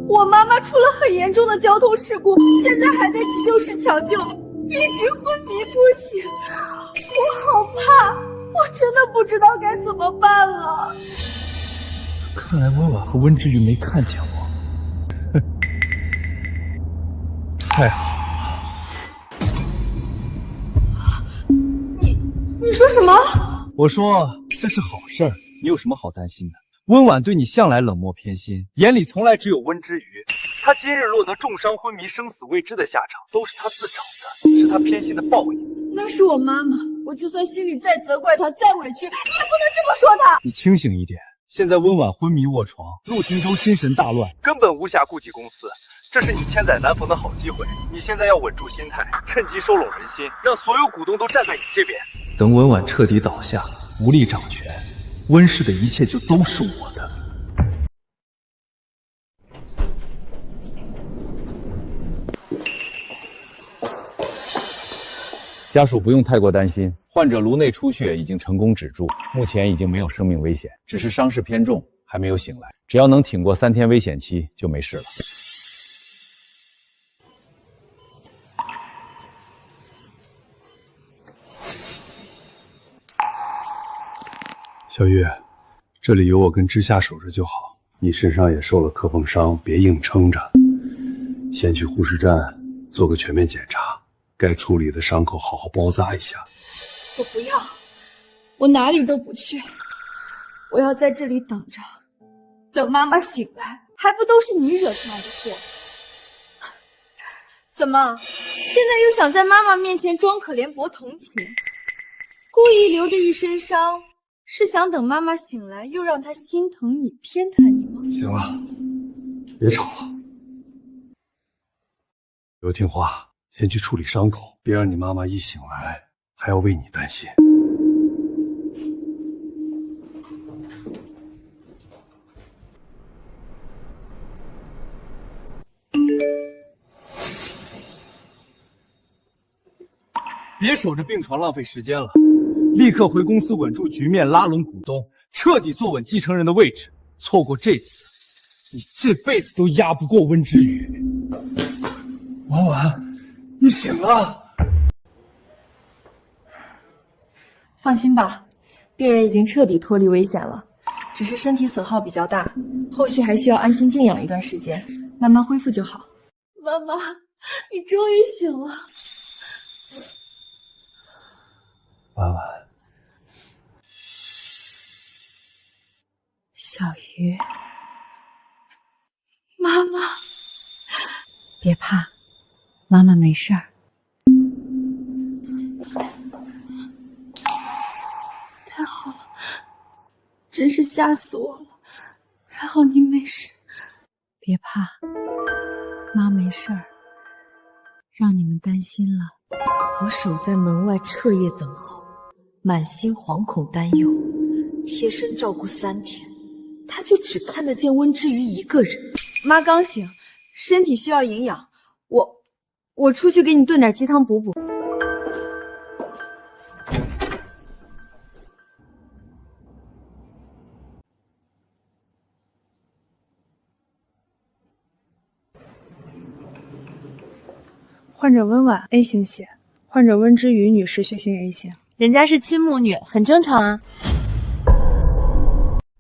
我妈妈出了很严重的交通事故，现在还在急救室抢救，一直昏迷不醒。我好怕，我真的不知道该怎么办了。看来温婉和温之瑜没看见我。太好了！你说什么？我说这是好事儿，你有什么好担心的？温婉对你向来冷漠偏心，眼里从来只有温之瑜。他今日落得重伤昏迷、生死未知的下场，都是他自找的，是他偏心的报应。那是我妈妈，我就算心里再责怪她、再委屈，你也不能这么说她。你清醒一点，现在温婉昏迷卧床，陆廷舟心神大乱，根本无暇顾及公司。这是你千载难逢的好机会，你现在要稳住心态，趁机收拢人心，让所有股东都站在你这边。等温婉彻底倒下，无力掌权，温氏的一切就都是我的。家属不用太过担心，患者颅内出血已经成功止住，目前已经没有生命危险，只是伤势偏重，还没有醒来。只要能挺过3天危险期，就没事了。小玉，这里有我跟之夏守着就好。你身上也受了磕碰伤，别硬撑着，先去护士站做个全面检查，该处理的伤口好好包扎一下。我不要，我哪里都不去，我要在这里等着，等妈妈醒来，还不都是你惹出来的祸？怎么，现在又想在妈妈面前装可怜博同情，故意留着一身伤？是想等妈妈醒来，又让她心疼你、偏袒你吗？行了，别吵了。刘听话，先去处理伤口，别让你妈妈一醒来还要为你担心。别守着病床浪费时间了。立刻回公司稳住局面，拉拢股东，彻底坐稳继承人的位置。错过这次，你这辈子都压不过温之瑜。婉婉，你醒了。放心吧，病人已经彻底脱离危险了，只是身体损耗比较大，后续还需要安心静养一段时间，慢慢恢复就好。妈妈，你终于醒了。婉婉，小鱼，妈妈，别怕，妈妈没事儿。太好了，真是吓死我了，还好您没事。别怕，妈没事儿，让你们担心了。我守在门外彻夜等候，满心惶恐担忧，贴身照顾3天，他就只看得见温之瑜一个人。妈刚醒，身体需要营养，我出去给你炖点鸡汤补补。患者温婉 A 型血，患者温之瑜女士血型 A 型。人家是亲母女，很正常啊。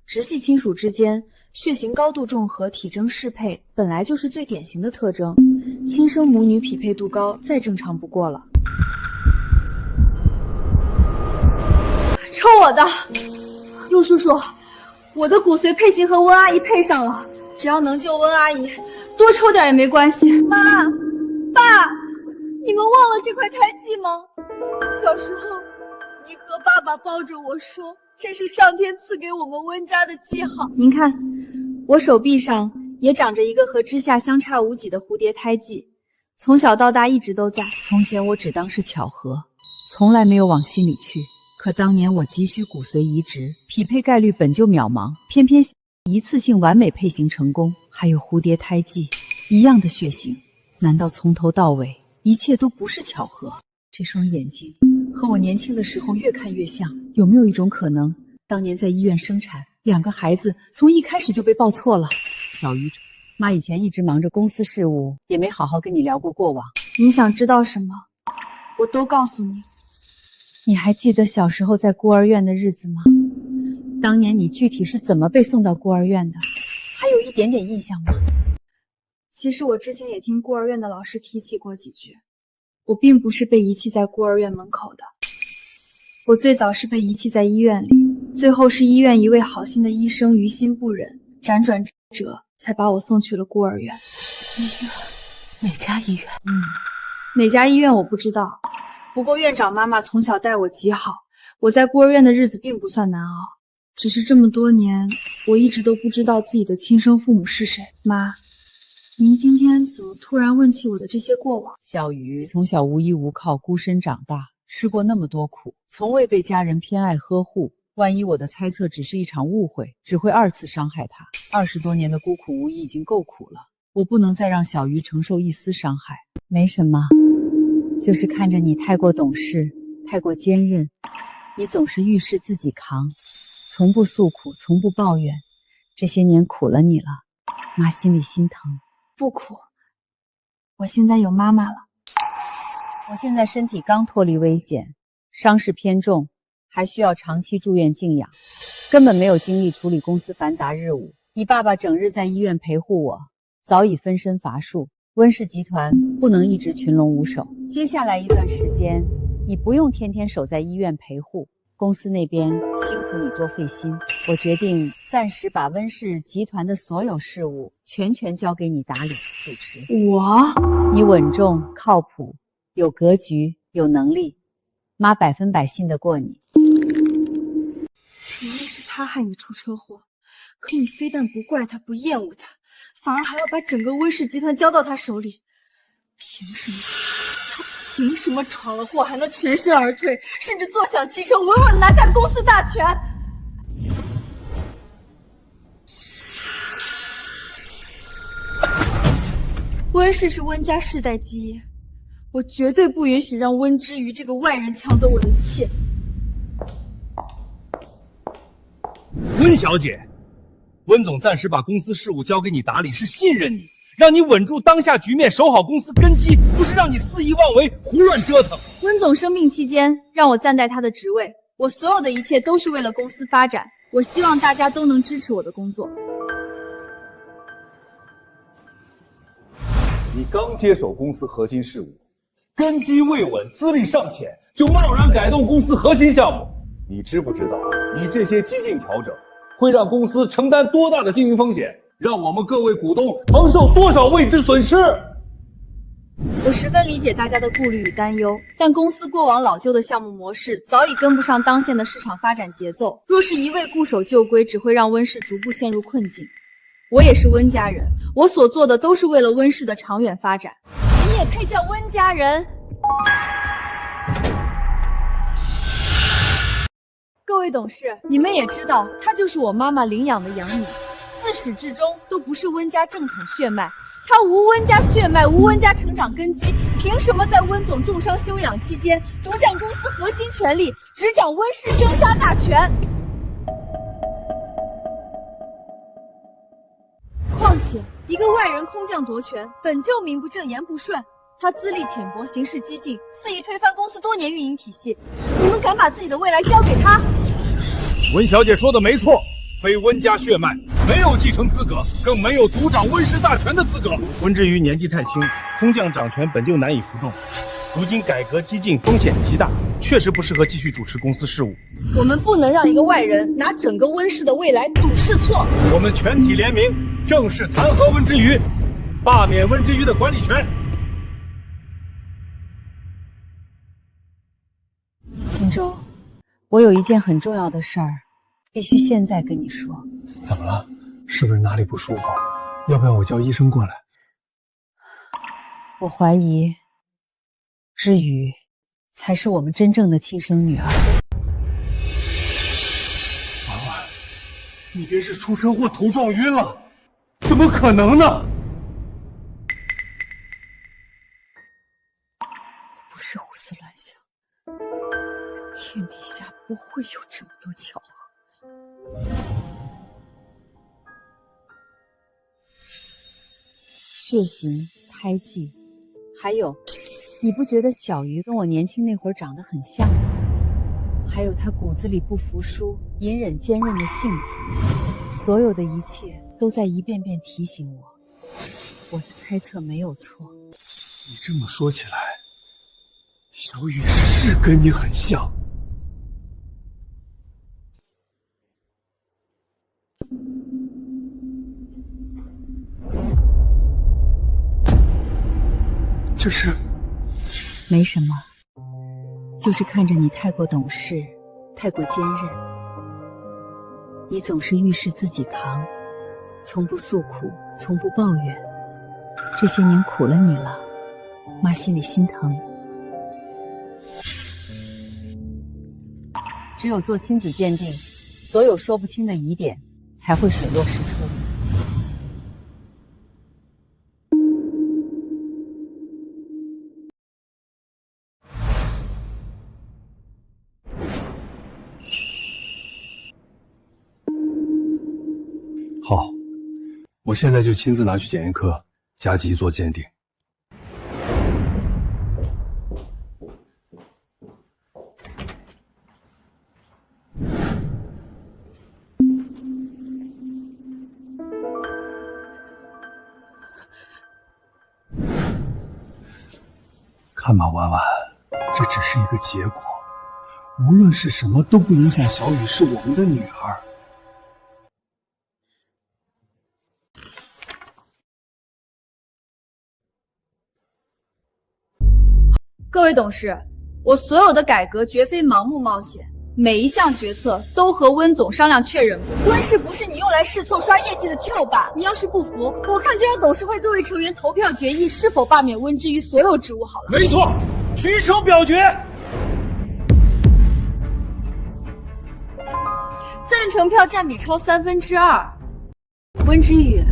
直系亲属之间血型高度重合、体征适配，本来就是最典型的特征。亲生母女匹配度高，再正常不过了。抽我的，陆叔叔，我的骨髓配型和温阿姨配上了，只要能救温阿姨，多抽点也没关系。妈，爸，你们忘了这块胎记吗？小时候，你和爸爸抱着我说，这是上天赐给我们温家的记号。您看，我手臂上也长着一个和之夏相差无几的蝴蝶胎记，从小到大一直都在。从前我只当是巧合，从来没有往心里去。可当年我急需骨髓移植，匹配概率本就渺茫，偏偏一次性完美配型成功，还有蝴蝶胎记，一样的血型，难道从头到尾一切都不是巧合？这双眼睛和我年轻的时候越看越像，有没有一种可能，当年在医院生产，2个孩子从一开始就被抱错了？小鱼，妈以前一直忙着公司事务，也没好好跟你聊过过往。你想知道什么，我都告诉你。你还记得小时候在孤儿院的日子吗？当年你具体是怎么被送到孤儿院的？还有一点点印象吗？其实我之前也听孤儿院的老师提起过几句，我并不是被遗弃在孤儿院门口的，我最早是被遗弃在医院里，最后是医院一位好心的医生于心不忍，辗转折才把我送去了孤儿院。医院？哪家医院？哪家医院我不知道，不过院长妈妈从小待我极好，我在孤儿院的日子并不算难熬。只是这么多年，我一直都不知道自己的亲生父母是谁。妈，您今天怎么突然问起我的这些过往？小鱼从小无依无靠，孤身长大，吃过那么多苦，从未被家人偏爱呵护。万一我的猜测只是一场误会，只会2次伤害他。20多年的孤苦无依已经够苦了，我不能再让小鱼承受一丝伤害。没什么，就是看着你太过懂事，太过坚韧，你总是遇事自己扛，从不诉苦，从不抱怨。这些年苦了你了，妈心里心疼。不苦，我现在有妈妈了。我现在身体刚脱离危险，伤势偏重，还需要长期住院静养，根本没有精力处理公司繁杂日务。你爸爸整日在医院陪护我，早已分身乏术。温氏集团不能一直群龙无首，接下来一段时间，你不用天天守在医院陪护，公司那边辛苦你多费心。我决定暂时把温氏集团的所有事务全权交给你打理主持。你稳重靠谱，有格局，有能力，妈100%信得过你。明明是他害你出车祸，可你非但不怪他，不厌恶他，反而还要把整个温氏集团交到他手里。凭什么？他凭什么闯了祸还能全身而退，甚至坐享其成，稳稳拿下公司大权？温氏是温家世代基业，我绝对不允许让温之瑜这个外人抢走我的一切。温小姐，温总暂时把公司事务交给你打理，是信任你，让你稳住当下局面，守好公司根基，不是让你肆意妄为、胡乱折腾。温总生病期间让我暂代他的职位，我所有的一切都是为了公司发展，我希望大家都能支持我的工作。你刚接手公司核心事务，根基未稳，资历尚浅，就贸然改动公司核心项目，你知不知道你这些激进调整会让公司承担多大的经营风险，让我们各位股东承受多少未知损失？我十分理解大家的顾虑与担忧，但公司过往老旧的项目模式早已跟不上当前的市场发展节奏，若是一味固守旧规，只会让温氏逐步陷入困境。我也是温家人，我所做的都是为了温氏的长远发展。你也配叫温家人？各位董事，你们也知道，她就是我妈妈领养的养女，自始至终都不是温家正统血脉。她无温家血脉，无温家成长根基，凭什么在温总重伤休养期间独占公司核心权力，执掌温氏生杀大权？况且，一个外人空降夺权，本就名不正言不顺。他资历浅薄，行事激进，肆意推翻公司多年运营体系。你们敢把自己的未来交给他？温小姐说的没错，非温家血脉，没有继承资格，更没有独掌温氏大权的资格。温之瑜年纪太轻，空降掌权本就难以服众，如今改革激进，风险极大，确实不适合继续主持公司事务。我们不能让一个外人拿整个温氏的未来赌是错。我们全体联名，正式弹劾温之瑜，罢免温之瑜的管理权。锦州，我有一件很重要的事儿，必须现在跟你说。怎么了？是不是哪里不舒服？要不要我叫医生过来？我怀疑之瑜才是我们真正的亲生女儿。婉婉，你别是出车祸头撞晕了？怎么可能呢？我不是胡思乱想，天底下不会有这么多巧合。血型、胎记，还有，你不觉得小鱼跟我年轻那会儿长得很像吗？还有他骨子里不服输、隐忍坚韧的性子，所有的一切都在一遍遍提醒我，我的猜测没有错。你这么说起来，小雨是跟你很像。这是？没什么，就是看着你太过懂事，太过坚韧。你总是遇事自己扛，从不诉苦，从不抱怨。这些年苦了你了，妈心里心疼。只有做亲子鉴定，所有说不清的疑点才会水落石出。好，我现在就亲自拿去检验科加急做鉴定。看吧，婉婉，这只是一个结果，无论是什么都不影响小雨是我们的女儿。各位董事，我所有的改革绝非盲目冒险，每一项决策都和温总商量确认过。温氏不是你用来试错刷业绩的跳板，你要是不服，我看就让董事会各位成员投票决议是否罢免温之瑜所有职务好了。没错，举手表决。赞成票占比超2/3。温之瑜，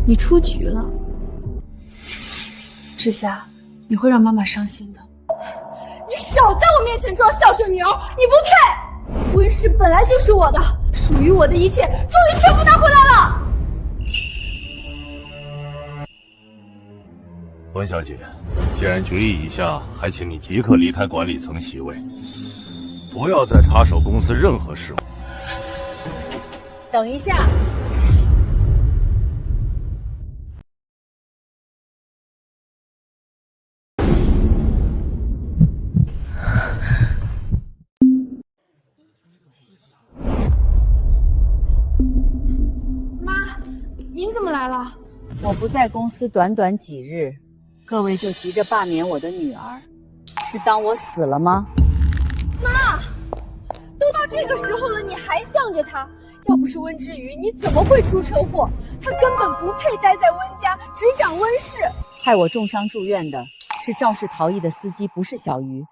你出局了。志夏，你会让妈妈伤心的。你少在我面前装孝顺女儿，你不配！温氏本来就是我的，属于我的一切，终于全部拿回来了。温小姐，既然决议已下，还请你即刻离开管理层席位，不要再插手公司任何事务。等一下。您怎么来了？我不在公司短短几日，各位就急着罢免我的女儿，是当我死了吗？妈，都到这个时候了，你还向着他？要不是温之瑜，你怎么会出车祸？他根本不配待在温家，执掌温氏。害我重伤住院的是肇事逃逸的司机，不是小鱼，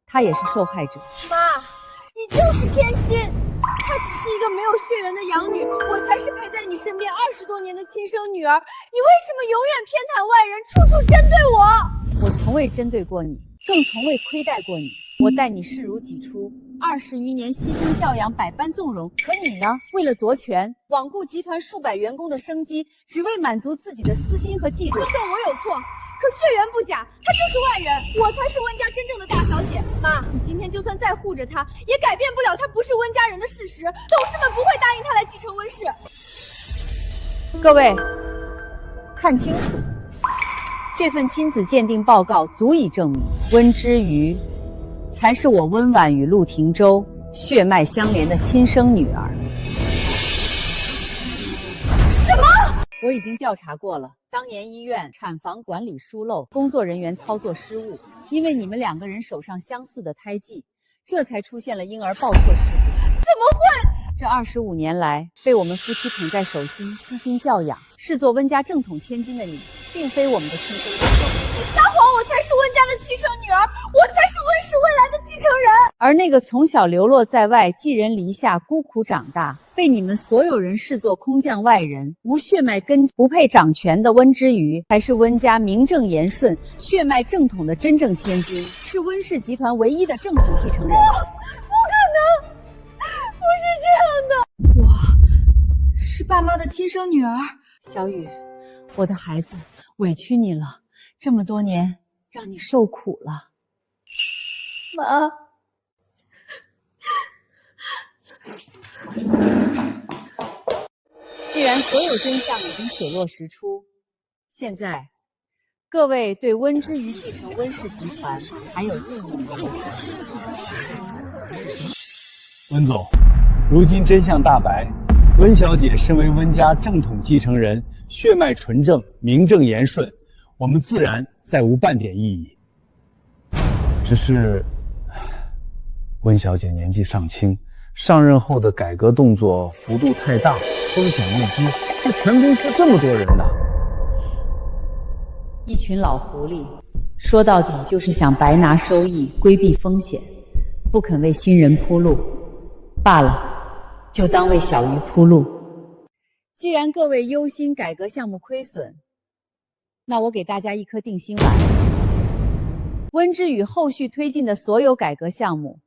他也是受害者。妈，你就是偏心。她只是一个没有血缘的养女，我才是陪在你身边20多年的亲生女儿。你为什么永远偏袒外人，处处针对我？我从未针对过你，更从未亏待过你。我待你视如己出，20余年悉心教养，百般纵容。可你呢？为了夺权，罔顾集团数百员工的生机，只为满足自己的私心和嫉妒。就算我有错，可血缘不假，他就是外人，我才是温家真正的大小姐。妈，你今天就算再护着他，也改变不了他不是温家人的事实。董事们不会答应他来继承温氏。各位，看清楚，这份亲子鉴定报告足以证明温之瑜才是我温婉与陆廷舟血脉相连的亲生女儿。什么？我已经调查过了，当年医院产房管理疏漏，工作人员操作失误，因为你们2个人手上相似的胎记，这才出现了婴儿抱错事故。怎么会？这25年来，被我们夫妻捧在手心，悉心教养，视作温家正统千金的你，并非我们的亲生骨肉。你撒谎！我才是温家的亲生女儿，我才是温氏未来的继承人。而那个从小流落在外、寄人篱下、孤苦长大，被你们所有人视作空降外人、无血脉根基、不配掌权的温之瑜，才是温家名正言顺、血脉正统的真正千金，是温氏集团唯一的正统继承人。不可能！不是这样的，我是爸妈的亲生女儿。小雨，我的孩子，委屈你了，这么多年让你受苦了。妈，既然所有真相已经水落石出，现在各位对温之瑜继承温氏集团还有异议吗？温总，如今真相大白，温小姐身为温家正统继承人，血脉纯正，名正言顺，我们自然再无半点异议。只是温小姐年纪尚轻，上任后的改革动作幅度太大，风险未知，这全公司这么多人呢，一群老狐狸，说到底就是想白拿收益，规避风险，不肯为新人铺路。罢了，就当为小鱼铺路。既然各位忧心改革项目亏损，那我给大家一颗定心丸。温之宇后续推进的所有改革项目，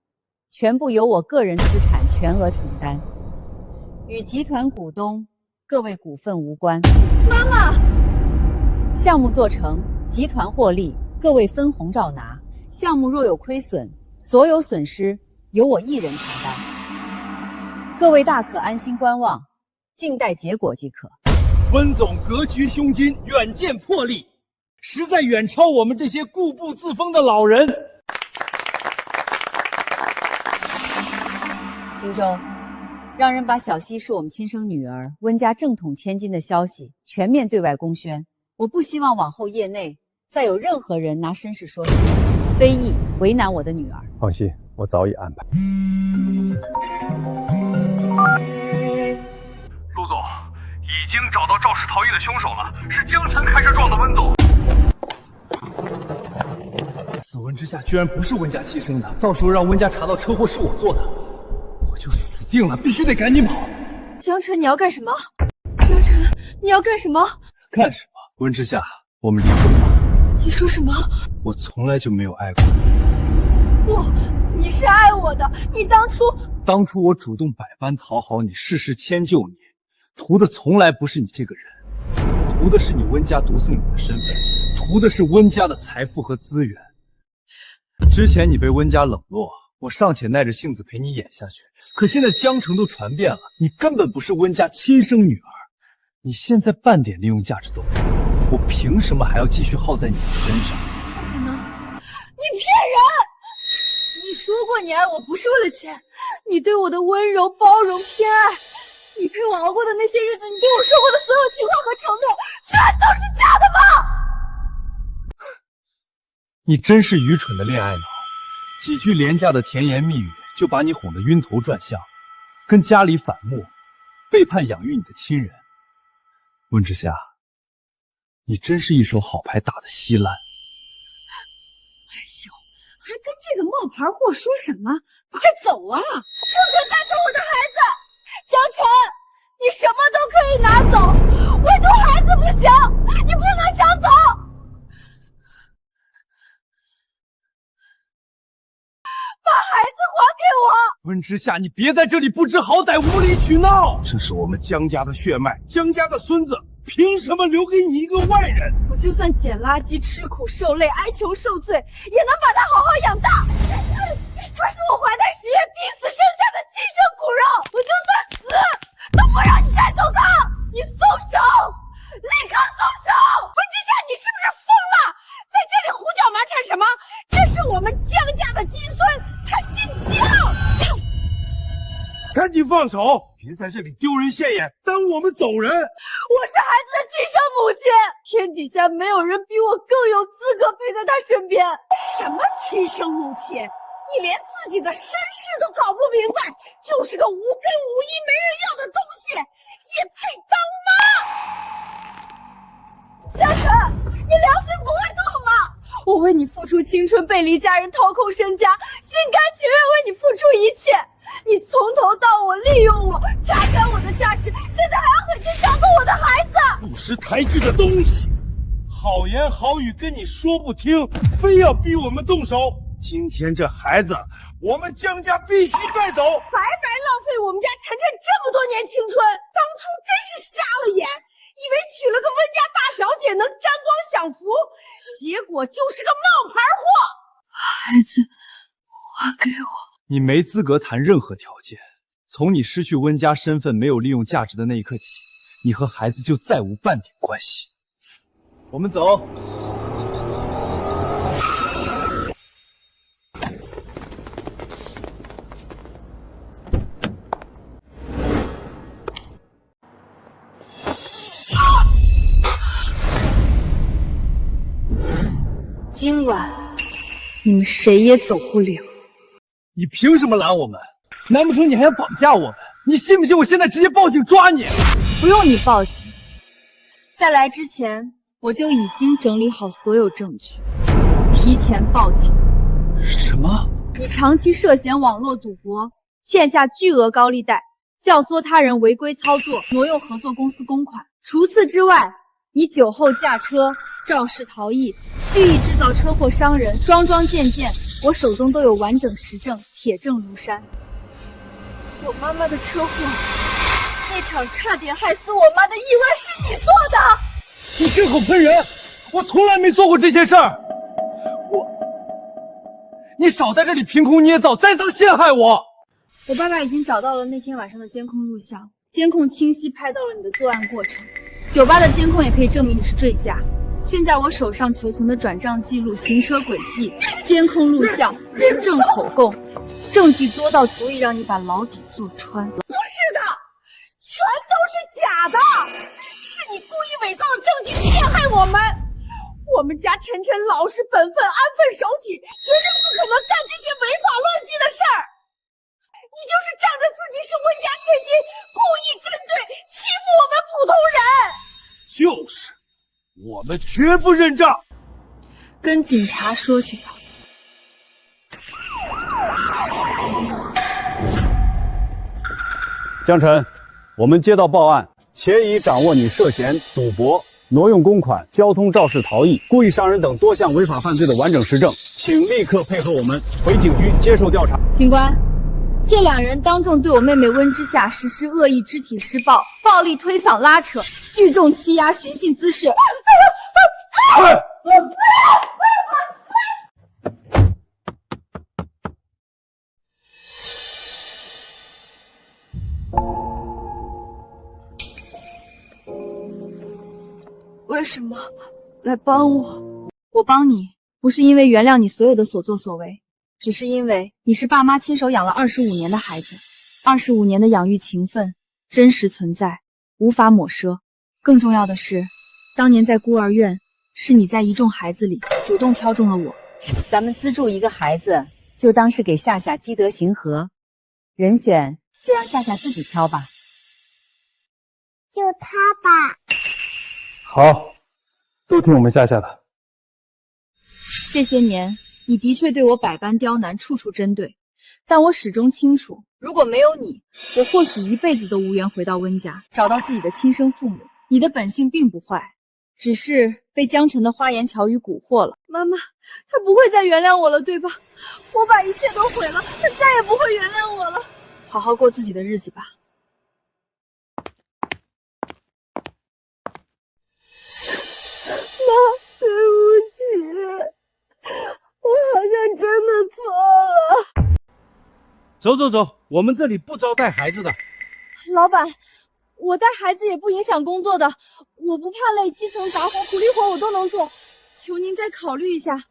全部由我个人资产全额承担，与集团股东各位股份无关。妈妈，项目做成，集团获利，各位分红照拿。项目若有亏损，所有损失由我一人承担。各位大可安心观望，静待结果即可。温总格局胸襟，远见魄力，实在远超我们这些固步自封的老人。廷舟，让人把小溪是我们亲生女儿、温家正统千金的消息全面对外公宣。我不希望往后业内再有任何人拿身世说事，非议为难我的女儿。放心，我早已安排。陆总，已经找到肇事逃逸的凶手了，是江晨开车撞的温总。此温之夏居然不是温家亲生的，到时候让温家查到车祸是我做的，我就死定了，必须得赶紧跑。江晨，你要干什么？江晨，你要干什么？干什么？温之夏，我们离婚吧。你说什么？我从来就没有爱过你。不，你是爱我的。你当初我主动百般讨好你，事事迁就你，图的从来不是你这个人，图的是你温家独生女的身份，图的是温家的财富和资源。之前你被温家冷落，我尚且耐着性子陪你演下去，可现在江城都传遍了，你根本不是温家亲生女儿，你现在半点利用价值都没有，我凭什么还要继续耗在你的身上？不可能，你骗人！你说过你爱我不是为了钱，你对我的温柔、包容、偏爱，你陪我熬过的那些日子，你对我说过的所有情话和承诺，全都是假的吗？你真是愚蠢的恋爱脑，几句廉价的甜言蜜语就把你哄得晕头转向，跟家里反目，背叛养育你的亲人。温之夏，你真是一手好牌打得稀烂。哎呦，还跟这个冒牌货说什么？快走啊！不准带走我的孩子！江晨，你什么都可以拿走，唯独孩子不行，你不能抢走！把孩子还给我！温之夏，你别在这里不知好歹、无理取闹！这是我们江家的血脉，江家的孙子凭什么留给你一个外人？我就算捡垃圾、吃苦受累、挨穷受罪，也能把他好好养大。他是我怀胎10月逼死生下的亲生骨肉，我就算死都不让你带走他！你松手，立刻松手！温之夏，你是不是疯了？在这里胡搅蛮缠什么？这是我们江家的金孙，他姓江。赶紧放手，别在这里丢人现眼，耽误我们走人。我是孩子的亲生母亲，天底下没有人比我更有资格陪在他身边。什么亲生母亲？你连自己的身世都搞不明白，就是个无根无依没人要的东西，也配当妈？江晨，你良心不会痛吗？我为你付出青春，背离家人，掏空身家，心甘情愿为你付出一切。你从头到尾利用我，榨干我的价值，现在还要狠心抢走我的孩子！不识抬举的东西，好言好语跟你说不听，非要逼我们动手。今天这孩子，我们江家必须带走，白白浪费我们家晨晨这么多年青春，当初真是瞎了眼，以为娶了个温家大小姐能沾光享福，结果就是个冒牌货。孩子，还给我。你没资格谈任何条件。从你失去温家身份、没有利用价值的那一刻起，你和孩子就再无半点关系。我们走。今晚你们谁也走不了。你凭什么拦我们？难不成你还要绑架我们？你信不信我现在直接报警抓你？不用你报警，在来之前我就已经整理好所有证据，提前报警。什么？你长期涉嫌网络赌博，欠下巨额高利贷，教唆他人违规操作，挪用合作公司公款。除此之外，你酒后驾车、肇事逃逸、蓄意制造车祸伤人，桩桩件件，我手中都有完整实证，铁证如山。我妈妈的车祸，那场差点害死我妈的意外是你做的！你血口喷人！我从来没做过这些事儿！你少在这里凭空捏造，栽赃陷害我！我爸爸已经找到了那天晚上的监控录像，监控清晰拍到了你的作案过程，酒吧的监控也可以证明你是醉驾。现在我手上求存的转账记录、行车轨迹、监控录像、人证口供，证据多到足以让你把牢底坐穿。不是的，全都是假的，是你故意伪造的证据陷害我们。我们家晨晨老实本分、安分守己，绝对不可能干这些违法乱纪的事儿。你就是仗着自己是温家千金，故意针对欺负我们普通人。就是，我们绝不认账。跟警察说去吧。江晨，我们接到报案，且已掌握你涉嫌赌博、挪用公款、交通肇事逃逸、故意伤人等多项违法犯罪的完整实证，请立刻配合我们回警局接受调查。警官，这2人当众对我妹妹温之夏实施恶意肢体施暴、暴力推搡拉扯、聚众欺压、寻衅滋事。为什么来帮我？我帮你，不是因为原谅你所有的所作所为，只是因为你是爸妈亲手养了25年的孩子，25年的养育情分真实存在，无法抹杀。更重要的是，当年在孤儿院，是你在一众孩子里主动挑中了我。咱们资助一个孩子，就当是给夏夏积德行和，人选就让夏夏自己挑吧。就他吧。好，都听我们夏夏的。这些年，你的确对我百般刁难，处处针对，但我始终清楚，如果没有你，我或许一辈子都无缘回到温家，找到自己的亲生父母。你的本性并不坏，只是被江晨的花言巧语蛊惑了。妈妈，他不会再原谅我了，对吧？我把一切都毁了，他再也不会原谅我了。好好过自己的日子吧。走走走，我们这里不招带孩子的。老板，我带孩子也不影响工作的，我不怕累，基层杂活、苦力活我都能做，求您再考虑一下。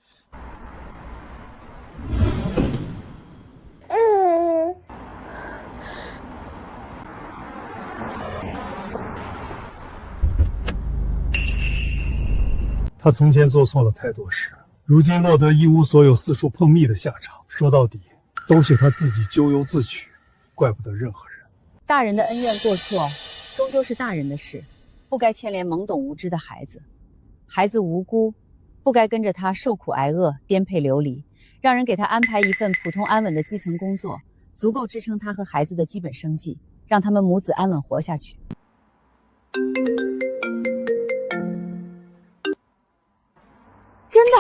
他从前做错了太多事，如今落得一无所有、四处碰壁的下场。说到底，都是他自己咎由自取，怪不得任何人。大人的恩怨过错，终究是大人的事，不该牵连懵懂无知的孩子。孩子无辜，不该跟着他受苦挨饿、颠沛流离。让人给他安排一份普通安稳的基层工作，足够支撑他和孩子的基本生计，让他们母子安稳活下去。真的，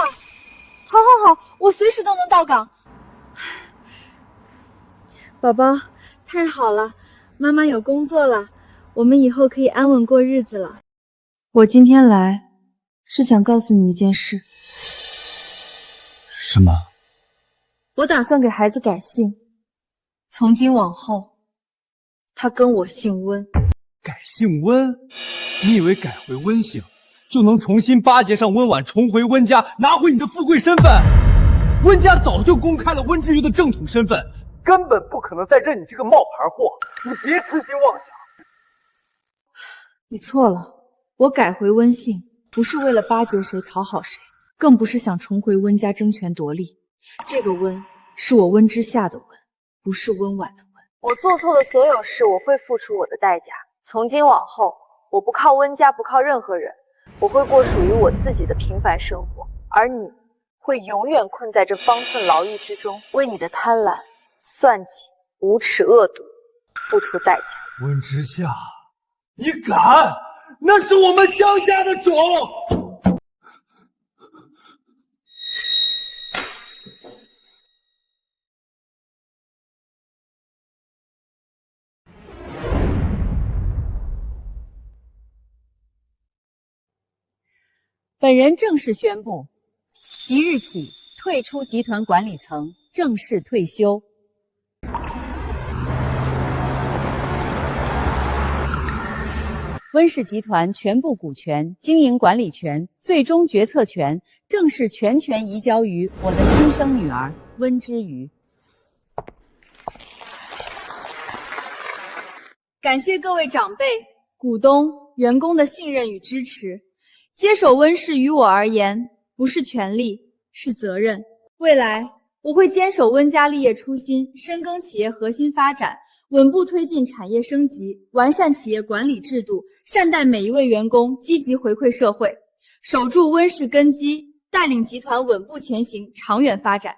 好，我随时都能到岗。宝宝，太好了，妈妈有工作了，我们以后可以安稳过日子了。我今天来是想告诉你一件事。什么？我打算给孩子改姓，从今往后，他跟我姓温。改姓温？你以为改回温姓就能重新巴结上温婉，重回温家，拿回你的富贵身份？温家早就公开了温之瑜的正统身份，根本不可能再认你这个冒牌货。你别痴心妄想。你错了，我改回温姓不是为了巴结谁讨好谁，更不是想重回温家争权夺利。这个温是我温之夏的温，不是温婉的温。我做错的所有事，我会付出我的代价。从今往后，我不靠温家，不靠任何人，我会过属于我自己的平凡生活，而你会永远困在这方寸牢狱之中，为你的贪婪、算计、无耻恶毒付出代价。温之夏，你敢？那是我们江家的种！本人正式宣布，即日起退出集团管理层，正式退休。温氏集团全部股权、经营管理权、最终决策权正式全权移交于我的亲生女儿温之瑜。感谢各位长辈、股东、员工的信任与支持。接手温氏于我而言，不是权利，是责任。未来我会坚守温家立业初心，深耕企业核心发展，稳步推进产业升级，完善企业管理制度，善待每一位员工，积极回馈社会，守住温氏根基，带领集团稳步前行，长远发展。